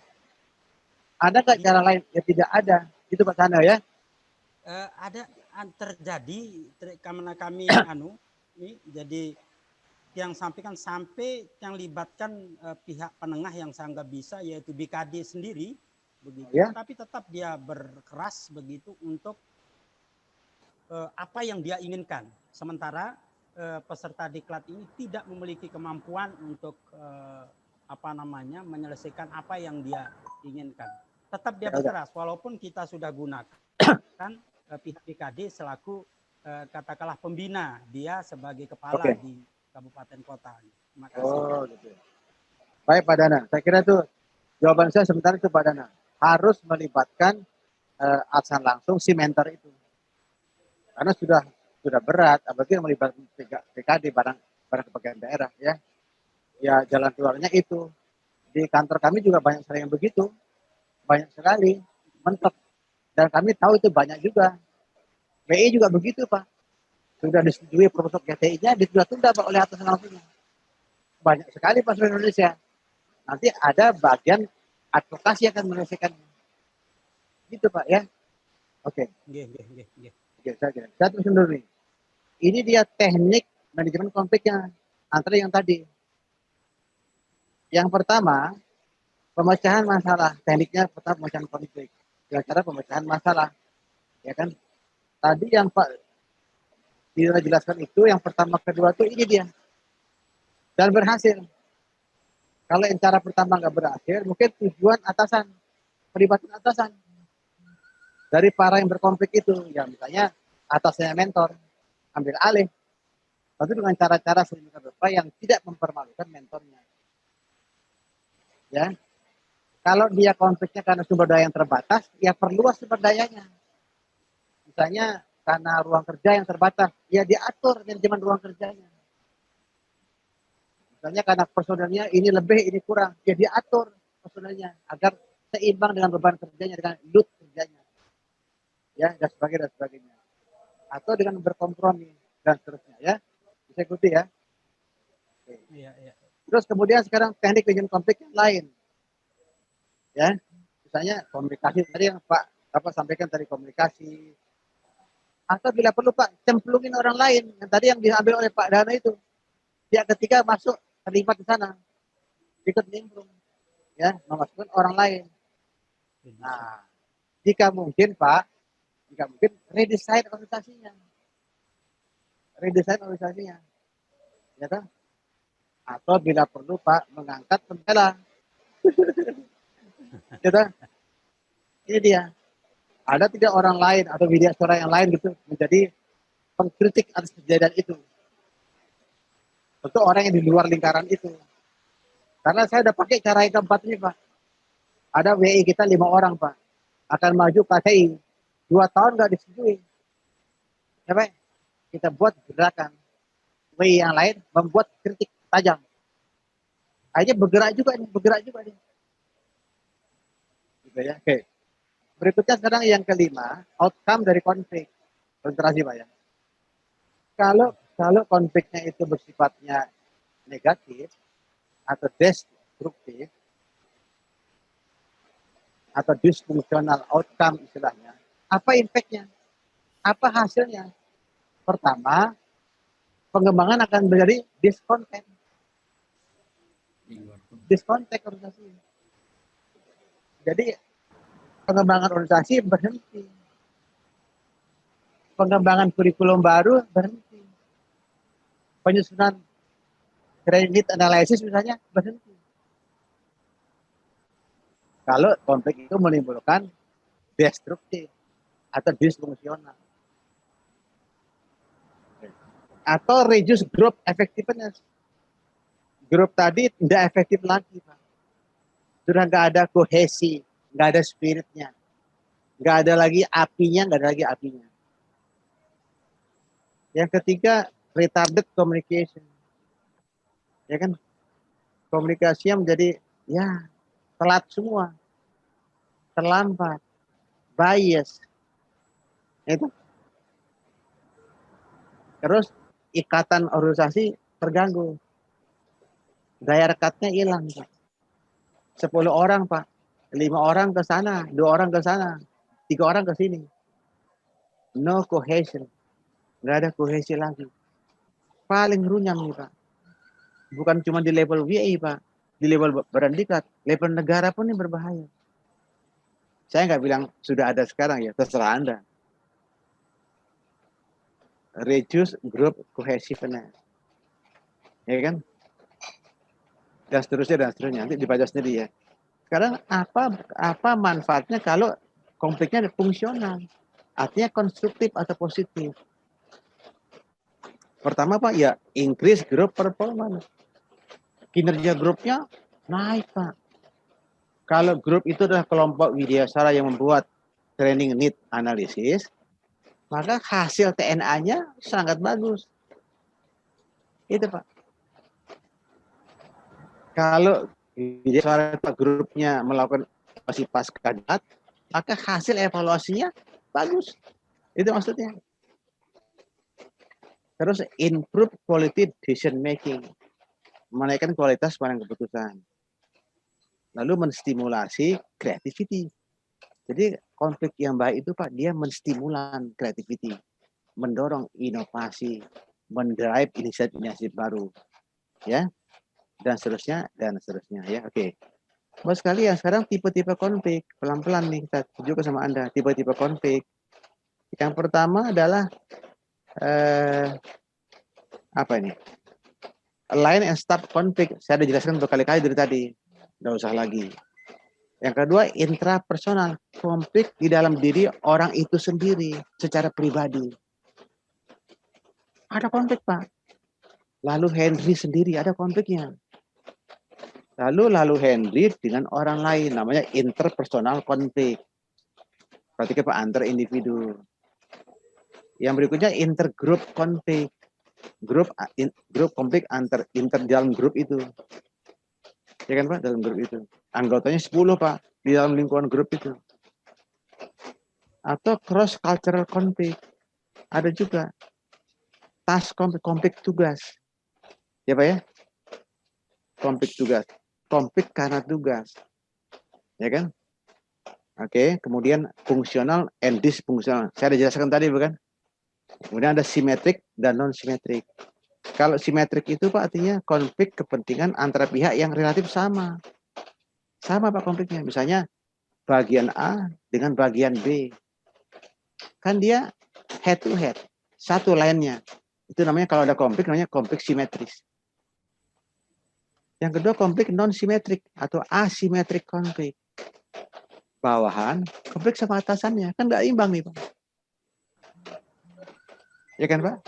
ada nggak cara lain? Ya tidak ada. Itu Pak Sano ya. Ada terjadi karena kami jadi yang sampaikan sampai yang libatkan pihak penengah yang saya anggap bisa, yaitu BKD sendiri, begitu. Ya. Tapi tetap dia berkeras begitu untuk apa yang dia inginkan. Sementara peserta diklat ini tidak memiliki kemampuan untuk menyelesaikan apa yang dia inginkan. Tetap dia berkeras, walaupun kita sudah gunakan pihak BKD selaku katakanlah pembina, dia sebagai kepala di kabupaten kota. Terima kasih. Oh, gitu. Baik Pak Dana, saya kira itu jawaban saya sementara itu Pak Dana. Harus melibatkan atasan langsung si mentor itu. Karena sudah berat, apalagi melibatkan PKD barang kebagian daerah ya. Ya jalan keluarnya itu. Di kantor kami juga banyak sekali yang begitu. Banyak sekali mentok. Dan kami tahu itu banyak juga. BI juga begitu Pak. Sudah disetujui proposal GTI-nya ditunda-tunda Pak oleh atasan langsungnya. Banyak sekali Pak seluruh Indonesia. Nanti ada bagian advokasi yang akan menyelesaikannya. Gitu Pak ya. Oke. Oke, saya terusin dulu nih. Ini dia teknik manajemen konfliknya antara yang tadi. Yang pertama, pemecahan masalah. Tekniknya pertama pemecahan konflik. Dengan cara pemecahan masalah. Ya kan? Tadi yang Pak Dira jelaskan itu, yang pertama kedua itu ini dia. Dan berhasil. Kalau yang cara pertama nggak berhasil, mungkin tujuan atasan. Pelibatan atasan. Dari para yang berkonflik itu. Ya misalnya atasnya mentor. Ambil alih. Tapi dengan cara-cara sedemikian rupa yang tidak mempermalukan mentornya. Ya. Kalau dia konfliknya karena sumber daya yang terbatas, ya perluas sumber dayanya. Misalnya karena ruang kerja yang terbatas, ya diatur manajemen ruang kerjanya. Misalnya karena personelnya ini lebih, ini kurang, ya diatur personelnya agar seimbang dengan beban kerjanya, dengan load kerjanya. Ya, dan sebagainya. Atau dengan berkompromi dan seterusnya ya. Bisa ikuti ya. Iya. Terus kemudian sekarang teknik manajemen konflik yang lain. Ya. Misalnya komunikasi tadi yang Pak sampaikan tadi, komunikasi. Atau bila perlu Pak cemplungin orang lain yang tadi yang diambil oleh Pak Dana itu. Dia ketika masuk terlibat di sana. Ikut nimbrung. Ya, memasukkan orang lain. Nah, jika mungkin Pak, redesign organisasinya. Ya kan? Atau bila perlu Pak mengangkat pembela. Gitu. Ini dia. Ada tidak orang lain atau media suara yang lain gitu menjadi pengkritik atas kejadian itu. Tentu orang yang di luar lingkaran itu. Karena saya udah pakai cara yang keempat ini Pak. Ada WI kita 5 orang Pak. Akan maju KTI. 2 tahun nggak disetujui. Ya Pak, kita buat gerakan. WI yang lain membuat kritik tajam. Akhirnya bergerak juga nih. Gitu ya. Oke. Berikutnya sekarang yang kelima, outcome dari konflik. Konsentrasi Pak ya. Kalau konfliknya itu bersifatnya negatif atau destruktif atau dysfunctional outcome istilahnya, apa impact-nya? Apa hasilnya? Pertama, pengembangan akan menjadi discontent organisasi. Jadi pengembangan organisasi berhenti. Pengembangan kurikulum baru berhenti. Penyusunan credit analysis misalnya berhenti. Kalau konflik itu menimbulkan destruktif atau disfungsional. Atau reduce group effectiveness. Grup tadi tidak efektif lagi, Pak. Sudah nggak ada kohesi, nggak ada spiritnya. Nggak ada lagi apinya. Yang ketiga, retarded communication. Ya kan? Komunikasinya menjadi telat semua. Terlambat. Bias. Itu. Terus ikatan organisasi terganggu. Daya rekatnya hilang, Pak. 10 orang, Pak. 5 orang ke sana, 2 orang ke sana, 3 orang ke sini. No cohesion. Nggak ada kohesi lagi. Paling runyam nih, Pak. Bukan cuma di level WA, Pak. Di level badan diklat, level negara pun ini berbahaya. Saya nggak bilang sudah ada sekarang ya, terserah Anda. Reduce group cohesiveness. Ya kan? Dan seterusnya. Nanti dibaca sendiri ya. Sekarang apa manfaatnya kalau konfliknya fungsional? Artinya konstruktif atau positif. Pertama Pak, ya increase group performance. Kinerja grupnya naik Pak. Kalau grup itu adalah kelompok widyasara yang membuat training need analysis, maka hasil TNA-nya sangat bagus. Itu Pak. Kalau widyasara grupnya melakukan evaluasi pasca dat, maka hasil evaluasinya bagus. Itu maksudnya. Terus improve quality decision making. Menaikkan kualitas pengambilan keputusan. Lalu menstimulasi creativity. Jadi konflik yang baik itu Pak, dia menstimulan creativity, mendorong inovasi, mendrive inisiatif baru. Ya. Dan seterusnya ya. Oke. Bapak sekalian, sekarang tipe-tipe konflik. Pelan-pelan nih kita tunjukkan sama Anda tipe-tipe konflik. Yang pertama adalah apa ini? Align and stop konflik. Saya sudah jelaskan berkali-kali dari tadi. Nggak usah lagi. Yang kedua, intrapersonal. Konflik di dalam diri orang itu sendiri secara pribadi. Ada konflik, Pak. Lalu Henry sendiri ada konfliknya. Lalu Henry dengan orang lain, namanya interpersonal konflik. Perhatikan Pak, antar individu. Yang berikutnya intergroup konflik. Grup konflik antar dalam grup itu. Ya kan Pak, dalam grup itu. Anggotanya 10 Pak, di dalam lingkungan grup itu. Atau cross cultural konflik. Ada juga. Task konflik tugas. Ya Pak ya? Konflik tugas. Konflik karena tugas. Ya kan? Oke, kemudian fungsional and disfungsional. Saya sudah jelaskan tadi bukan? Kemudian ada simetrik dan non-simetrik. Kalau simetrik itu Pak artinya konflik kepentingan antara pihak yang relatif sama. Sama Pak konfliknya. Misalnya bagian A dengan bagian B. Kan dia head to head. Satu lainnya. Itu namanya kalau ada konflik namanya konflik simetris. Yang kedua konflik non-simetrik atau asimetrik konflik. Bawahan konflik sama atasannya. Kan nggak imbang nih Pak. Ya kan Pak?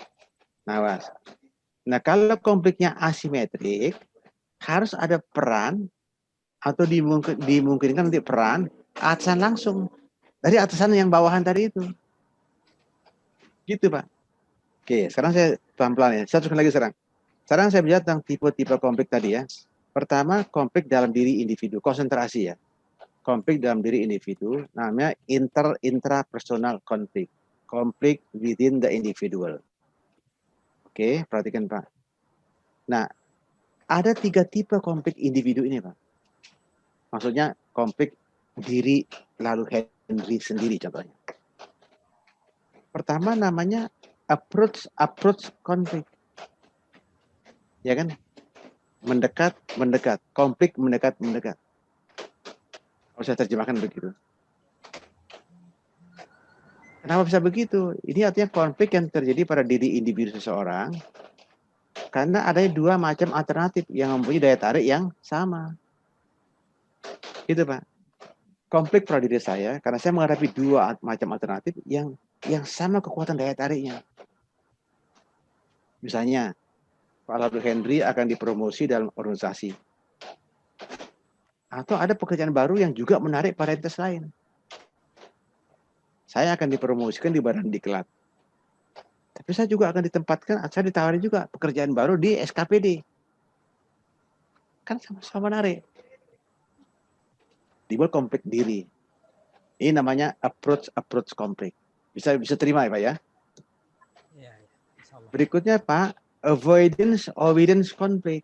Nah kalau konfliknya asimetrik, harus ada peran atau dimungkinkan nanti peran atasan langsung dari atasan yang bawahan tadi itu. Gitu Pak. Oke, sekarang saya pelan-pelan ya. Saya teruskan lagi sekarang. Sekarang saya bicara tentang tipe-tipe konflik tadi ya. Pertama, konflik dalam diri individu. Konsentrasi ya. Konflik dalam diri individu namanya intrapersonal konflik. Konflik within the individual. Oke, perhatikan Pak. Nah, ada 3 tipe konflik individu ini Pak. Maksudnya konflik diri lalu Henry sendiri contohnya. Pertama namanya approach konflik. Ya kan? Mendekat. Konflik mendekat. Kalau saya terjemahkan begitu. Kenapa bisa begitu? Ini artinya konflik yang terjadi pada diri individu seseorang karena ada 2 macam alternatif yang mempunyai daya tarik yang sama. Gitu Pak. Konflik pada diri saya karena saya menghadapi 2 macam alternatif yang sama kekuatan daya tariknya. Misalnya, Pak Lalu Henry akan dipromosi dalam organisasi. Atau ada pekerjaan baru yang juga menarik para entitas lain. Saya akan dipromosikan di badan diklat. Tapi saya juga akan ditempatkan, saya ditawari juga pekerjaan baru di SKPD. Kan sama-sama menarik. Timbul konflik diri. Ini namanya approach konflik. Bisa terima ya Pak ya? Ya, berikutnya Pak, avoidance konflik.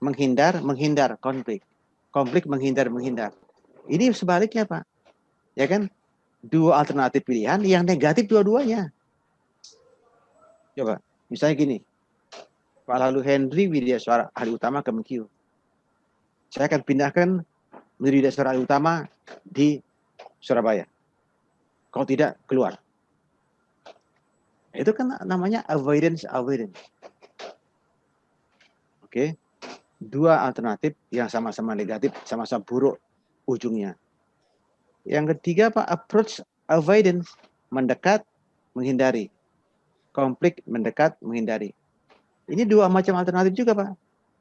Menghindar konflik. Konflik menghindar. Ini sebaliknya Pak. Ya kan? 2 alternatif pilihan yang negatif dua-duanya. Coba, misalnya gini. Pak Lalu Henry Widyaswara ahli utama Kemenkyu. Saya akan pindahkan menjadi Widyaswara ahli utama di Surabaya. Kalau tidak, keluar. Itu kan namanya avoidance. Oke. Dua alternatif yang sama-sama negatif, sama-sama buruk ujungnya. Yang ketiga, Pak, approach avoidance. Mendekat, menghindari. Konflik, mendekat, menghindari. Ini dua macam alternatif juga, Pak.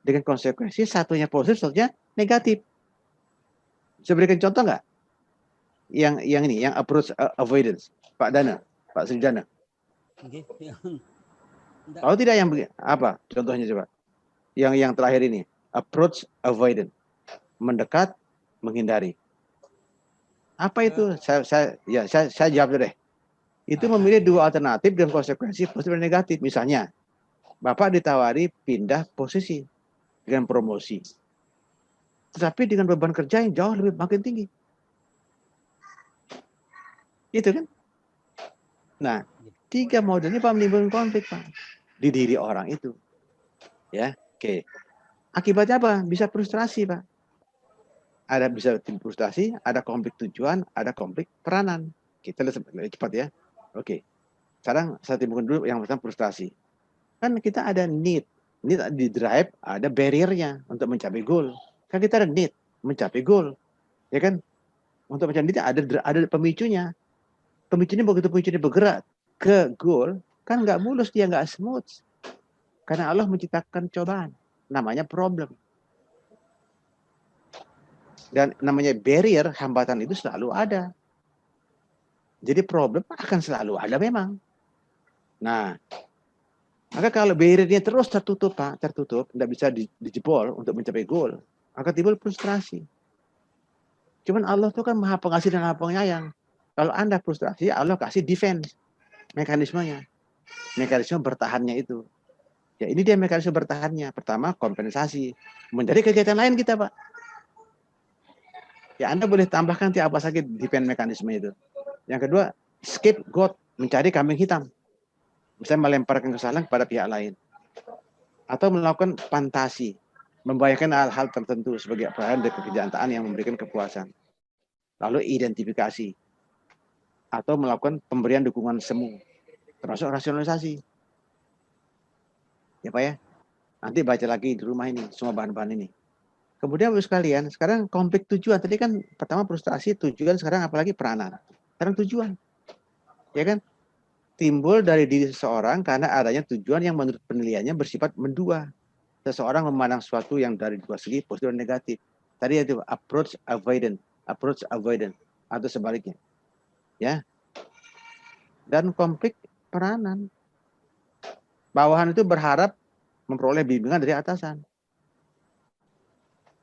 Dengan konsekuensi satunya positif, satunya negatif. Bisa berikan contoh nggak? Yang approach avoidance, Pak Dana, Pak Srijana. Kalau tidak yang apa? Contohnya coba. Yang terakhir ini, approach avoidance, mendekat, menghindari. Apa itu? Saya jawab deh. Itu memilih dua alternatif dengan konsekuensi positif dan negatif. Misalnya, Bapak ditawari pindah posisi dengan promosi. Tetapi dengan beban kerja yang jauh lebih makin tinggi. Itu kan? Nah, tiga model ini Pak menimbulkan konflik, Pak. Di diri orang itu. Ya, oke. Akibatnya apa? Bisa frustrasi, Pak. Ada bisa frustrasi, ada konflik tujuan, ada konflik peranan. Kita lihat cepat ya. Oke. Sekarang saya timbulkan dulu yang pertama frustrasi. Kan kita ada need di drive, ada barrier-nya untuk mencapai goal. Kan kita ada need mencapai goal, ya kan? Untuk mencapai need ada pemicunya. Pemicunya begitu pemicunya bergerak ke goal, kan nggak mulus, dia nggak smooth. Karena Allah menciptakan cobaan, namanya problem. Dan namanya barrier, hambatan itu selalu ada. Jadi problem akan selalu ada memang. Nah, maka kalau barrier-nya terus tertutup, Pak, tidak bisa dijebol untuk mencapai goal, maka timbul frustrasi. Cuman Allah itu kan Maha Pengasih dan Maha Penyayang. Kalau Anda frustrasi, Allah kasih defense mekanismenya. Mekanisme bertahannya itu. Ya, ini dia mekanisme bertahannya. Pertama, kompensasi. Mencari kegiatan lain kita, Pak. Ya, Anda boleh tambahkan apa saja defense mekanisme itu. Yang kedua, scapegoat, mencari kambing hitam. Misalnya melemparkan kesalahan kepada pihak lain. Atau melakukan fantasi, membayangkan hal-hal tertentu sebagai bahan dari kebijaksanaan yang memberikan kepuasan. Lalu identifikasi. Atau melakukan pemberian dukungan semu. Termasuk rasionalisasi. Ya Pak ya. Nanti baca lagi di rumah ini, semua bahan-bahan ini. Kemudian Bapak sekalian, sekarang konflik tujuan. Tadi kan pertama frustrasi, tujuan, sekarang apalagi peranan. Sekarang tujuan. Ya kan? Timbul dari diri seseorang karena adanya tujuan yang menurut penilaiannya bersifat mendua. Seseorang memandang sesuatu yang dari dua segi, positif dan negatif. Tadi itu approach avoidance atau sebaliknya. Ya. Dan konflik peranan. Bawahan itu berharap memperoleh bimbingan dari atasan.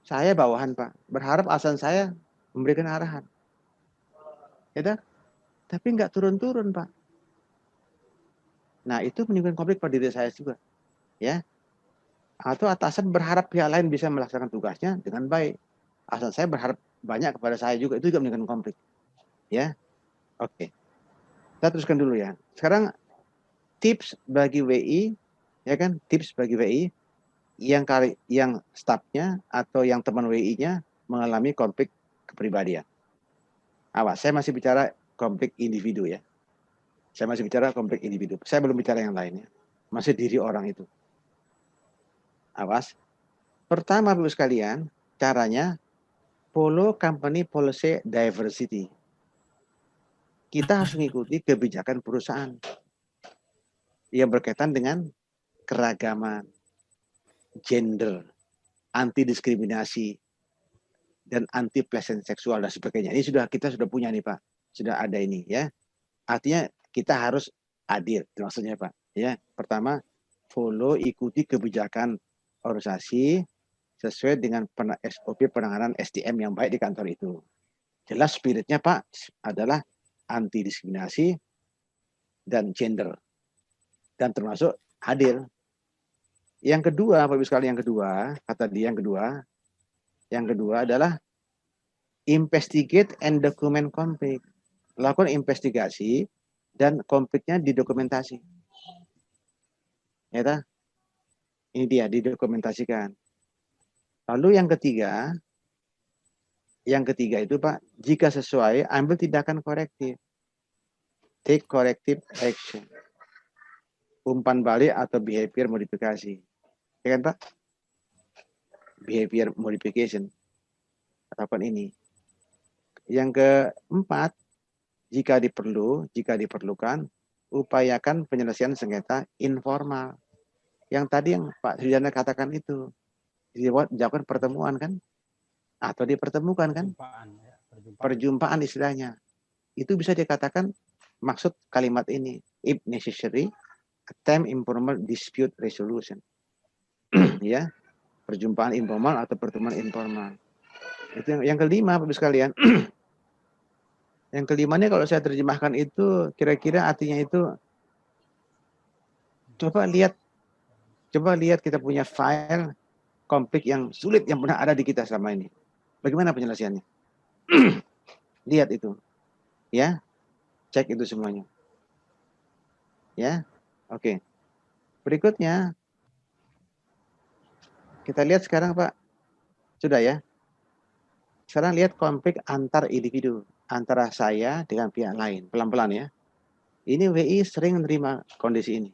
Saya bawahan, Pak, berharap atasan saya memberikan arahan. Ya, tapi nggak turun-turun, Pak. Nah, itu menimbulkan konflik pada diri saya juga. Ya. Atau atasan berharap pihak lain bisa melaksanakan tugasnya dengan baik. Atasan saya berharap banyak kepada saya juga, itu juga menimbulkan konflik. Ya. Oke. Kita teruskan dulu ya. Sekarang tips bagi WI, ya kan? Tips bagi WI yang stafnya atau yang teman WI-nya mengalami konflik kepribadian. Awas, saya masih bicara konflik individu ya. Saya masih bicara konflik individu. Saya belum bicara yang lainnya. Masih diri orang itu. Awas. Pertama, Bapak sekalian, caranya follow company policy diversity. Kita harus mengikuti kebijakan perusahaan yang berkaitan dengan keragaman, gender, anti diskriminasi, dan anti pelecehan seksual dan sebagainya. Ini kita sudah punya nih Pak, sudah ada ini ya. Artinya kita harus adil, maksudnya Pak. Ya, pertama ikuti kebijakan organisasi sesuai dengan SOP penanganan SDM yang baik di kantor itu. Jelas spiritnya Pak adalah anti diskriminasi dan gender dan termasuk adil. Yang kedua, Bapak Ibu sekalian, yang kedua adalah investigate and document conflict. Lakukan investigasi dan konfliknya didokumentasi. Ya, Ini dia didokumentasikan. Lalu yang ketiga itu Pak, jika sesuai, ambil tindakan korektif. Take corrective action. Umpan balik atau behavior modifikasi. Ya kan Pak? Behavior modification. Ataupun ini. Yang keempat, jika diperlukan, upayakan penyelesaian sengketa informal. Yang tadi yang Pak Sujana katakan itu. Dilakukan pertemuan kan? Atau dipertemukan kan? Perjumpaan istilahnya. Itu bisa dikatakan maksud kalimat ini. If necessary, attempt informal dispute resolution. Ya, perjumpaan informal atau pertemuan informal. Itu yang kelima, Bapak sekalian. Yang kelimanya kalau saya terjemahkan itu kira-kira artinya itu coba lihat kita punya file konflik yang sulit yang pernah ada di kita selama ini. Bagaimana penyelesaiannya? Lihat itu. Ya. Cek itu semuanya. Ya. Oke. Berikutnya kita lihat sekarang Pak. Sudah ya. Sekarang lihat konflik antar individu, antara saya dengan pihak lain. Pelan-pelan ya. Ini WI sering menerima kondisi ini.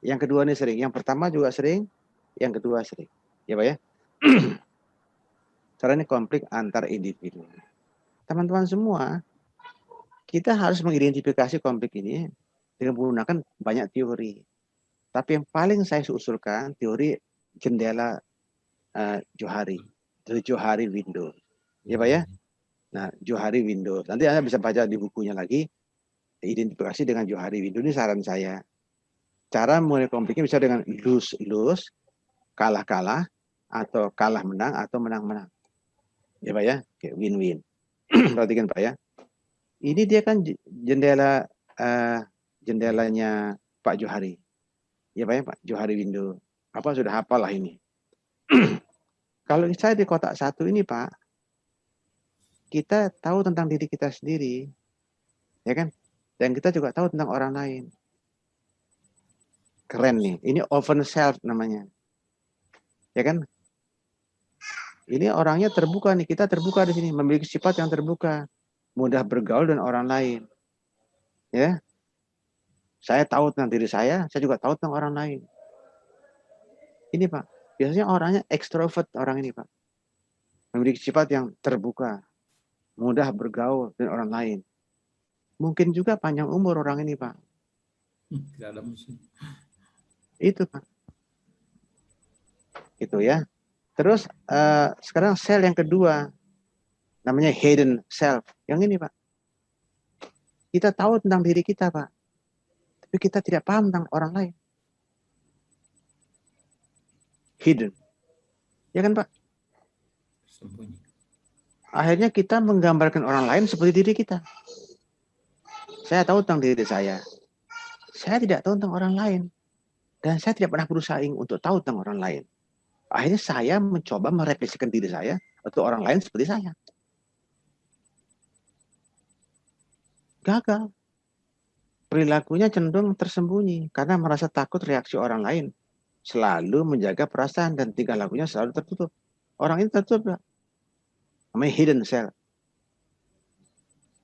Yang kedua ini sering. Yang pertama juga sering. Yang kedua sering. Ya Pak ya. Sekarang ini konflik antar individu. Teman-teman semua, kita harus mengidentifikasi konflik ini dengan menggunakan banyak teori. Tapi yang paling saya usulkan teori jendela Johari. Dari Johari window. Ya Pak ya? Nah, Johari window. Nanti Anda bisa baca di bukunya lagi. Identifikasi dengan Johari window. Ini saran saya. Cara mulai konfliknya bisa dengan lose-lose, kalah-kalah, atau kalah-menang, atau menang-menang. Ya Pak ya? Kayak win-win. Perhatikan Pak ya. Ini dia kan jendelanya Pak Johari. Ya Pak ya, Pak Johari window. Apa sudah hafal lah ini. Kalau saya di kotak satu ini Pak, kita tahu tentang diri kita sendiri. Ya kan? Dan kita juga tahu tentang orang lain. Keren nih. Ini open self namanya. Ya kan? Ini orangnya terbuka nih. Kita terbuka di sini. Memiliki sifat yang terbuka. Mudah bergaul dengan orang lain. Ya. Saya tahu tentang diri saya juga tahu tentang orang lain. Ini Pak. Biasanya orangnya ekstrovert orang ini Pak. Memiliki sifat yang terbuka. Mudah bergaul dengan orang lain. Mungkin juga panjang umur orang ini Pak. Tidak ada musuh. Itu Pak. Itu ya. Terus sekarang sel yang kedua. Namanya hidden self. Yang ini Pak. Kita tahu tentang diri kita Pak. Tapi kita tidak paham tentang orang lain. Hidden. Ya kan Pak? Sembunyi. Akhirnya kita menggambarkan orang lain seperti diri kita. Saya tahu tentang diri saya. Saya tidak tahu tentang orang lain. Dan saya tidak pernah berusaha untuk tahu tentang orang lain. Akhirnya saya mencoba merefleksikan diri saya atau orang lain seperti saya. Gagal. Perilakunya cenderung tersembunyi karena merasa takut reaksi orang lain. Selalu menjaga perasaan dan tingkah lakunya selalu tertutup. Orang ini tertutup. Namanya hidden self.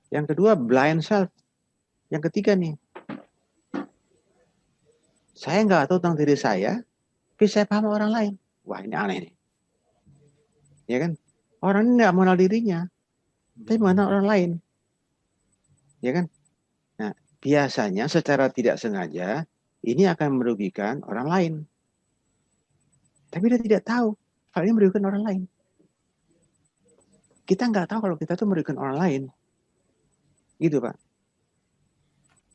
Yang kedua, blind self. Yang ketiga nih. Saya nggak tahu tentang diri saya, tapi saya paham orang lain. Wah, ini aneh nih. Ya kan? Orang ini nggak mengenal dirinya, tapi mengenal orang lain. Ya kan? Nah, biasanya secara tidak sengaja, ini akan merugikan orang lain. Tapi dia tidak tahu, hal ini merugikan orang lain. Kita nggak tahu kalau kita tuh merugikan orang lain. Gitu, Pak.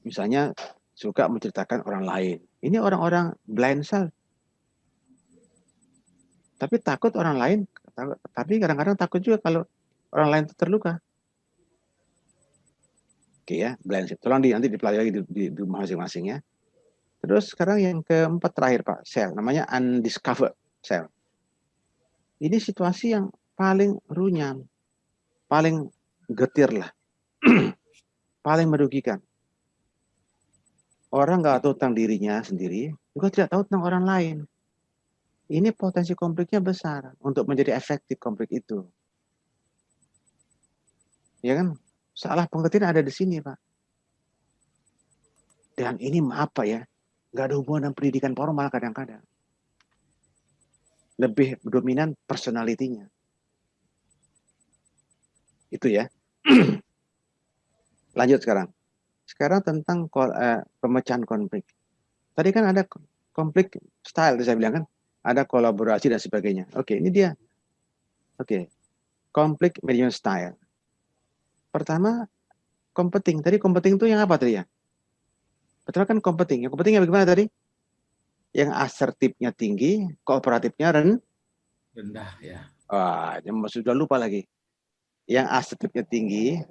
Misalnya, suka menceritakan orang lain. Ini orang-orang blind self. Tapi takut orang lain, tapi kadang-kadang takut juga kalau orang lain itu terluka. Oke ya, blind self. Tolong nanti dipelajari di rumah masing-masing ya. Terus sekarang yang keempat terakhir Pak, self. Namanya undiscovered self. Ini situasi yang paling runyam, paling getir lah, paling merugikan. Orang nggak tahu tentang dirinya sendiri, juga tidak tahu tentang orang lain. ini potensi konfliknya besar untuk menjadi efektif konflik itu. Ya kan? Salah pengertian ada di sini, Pak. Dan ini apa ya? Nggak ada hubungan dengan pendidikan formal kadang-kadang. Lebih dominan personalitinya. Itu ya. Lanjut sekarang. Sekarang tentang pemecahan konflik. Tadi kan ada konflik style, saya bilang kan. Ada kolaborasi dan sebagainya. Oke, ini dia. Oke. Konflik management style. Pertama, competing. Tadi competing itu yang apa tadi ya? Betul kan competing. Yang competing yang bagaimana tadi? Yang asertifnya tinggi, kooperatifnya rendah ya. Sudah lupa lagi. Yang asertifnya tinggi,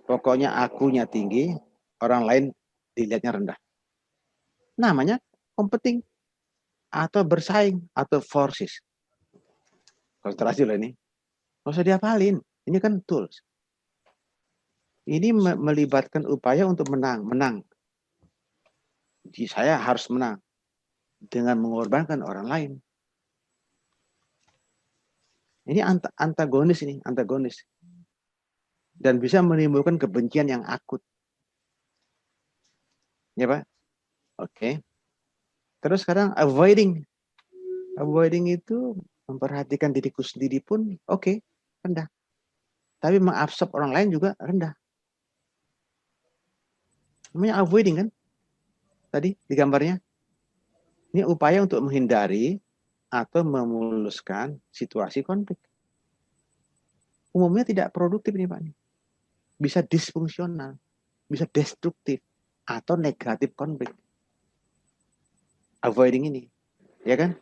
pokoknya akunya tinggi, orang lain dilihatnya rendah. Namanya competing atau bersaing atau forces. Konsentrasi loh ini. Nggak usah dihafalin. Ini kan tools. Ini melibatkan upaya untuk menang. Jadi saya harus menang dengan mengorbankan orang lain. Ini antagonis ini, antagonis. Dan bisa menimbulkan kebencian yang akut. Ya, Pak? Oke. Terus sekarang avoiding. Avoiding itu memperhatikan diriku sendiri pun oke, rendah. Tapi mengabsorb orang lain juga rendah. Namanya avoiding kan? Tadi di gambarnya. Ini upaya untuk menghindari atau memuluskan situasi konflik. Umumnya tidak produktif nih Pak. Bisa disfungsional, bisa destruktif, atau negatif konflik. Avoiding ini. Ya kan?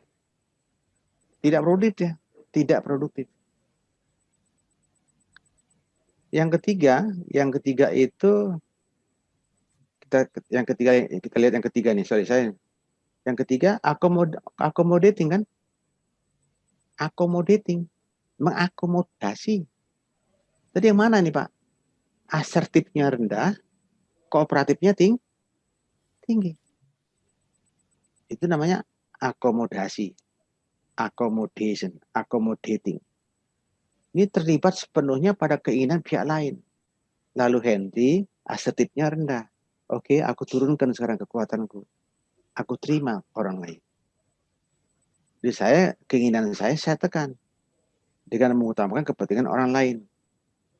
Tidak produktif ya. Tidak produktif. Yang ketiga itu kita lihat yang ketiga nih, sorry saya. Yang ketiga accommodating kan? Accommodating, mengakomodasi. Tadi yang mana nih Pak? Asertifnya rendah, kooperatifnya tinggi. Itu namanya akomodasi, accommodation, accommodating. Ini terlibat sepenuhnya pada keinginan pihak lain. Lalu Henry asertifnya rendah. Oke, aku turunkan sekarang kekuatanku. Aku terima orang lain. Jadi keinginan saya tekan. Dengan mengutamakan kepentingan orang lain.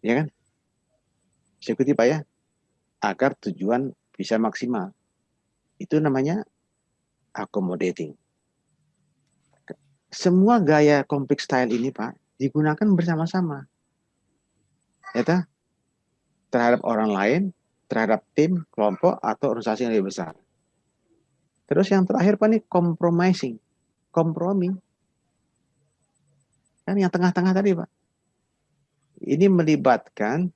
Ya kan? Saya ikuti Pak ya. Agar tujuan bisa maksimal. Itu namanya accommodating. Semua gaya konflik style ini Pak, digunakan bersama-sama. Ya tak? Terhadap orang lain, terhadap tim, kelompok, atau organisasi yang lebih besar. Terus yang terakhir Pak nih, compromising. Kompromi. Kan yang tengah-tengah tadi Pak. Ini melibatkan,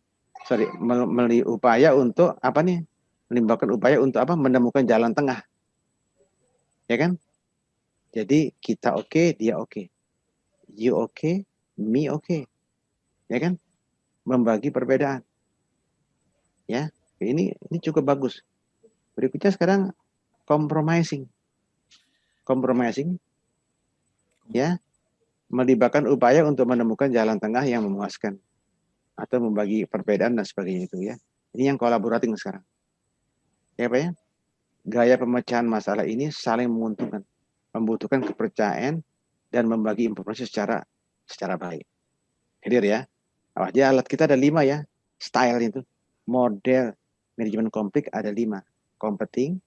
upaya untuk apa nih? Melibatkan upaya untuk apa? Menemukan jalan tengah. Ya kan? Jadi kita oke, dia oke. You oke, me oke. Ya kan? Membagi perbedaan. Ya, ini cukup bagus. Berikutnya sekarang compromising. Compromising ya, melibatkan upaya untuk menemukan jalan tengah yang memuaskan atau membagi perbedaan dan sebagainya itu ya. Ini yang kolaboratif sekarang. Ya Pak ya. Gaya pemecahan masalah ini saling menguntungkan, membutuhkan kepercayaan dan membagi informasi secara baik. Hadir ya. Dia alat kita ada 5 ya. Style itu. Model manajemen konflik ada 5. Competing,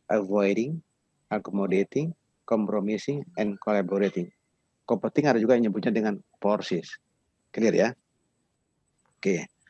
avoiding, accommodating, compromising, and collaborating. Competing ada juga yang nyebutnya dengan forces. Clear ya? Oke.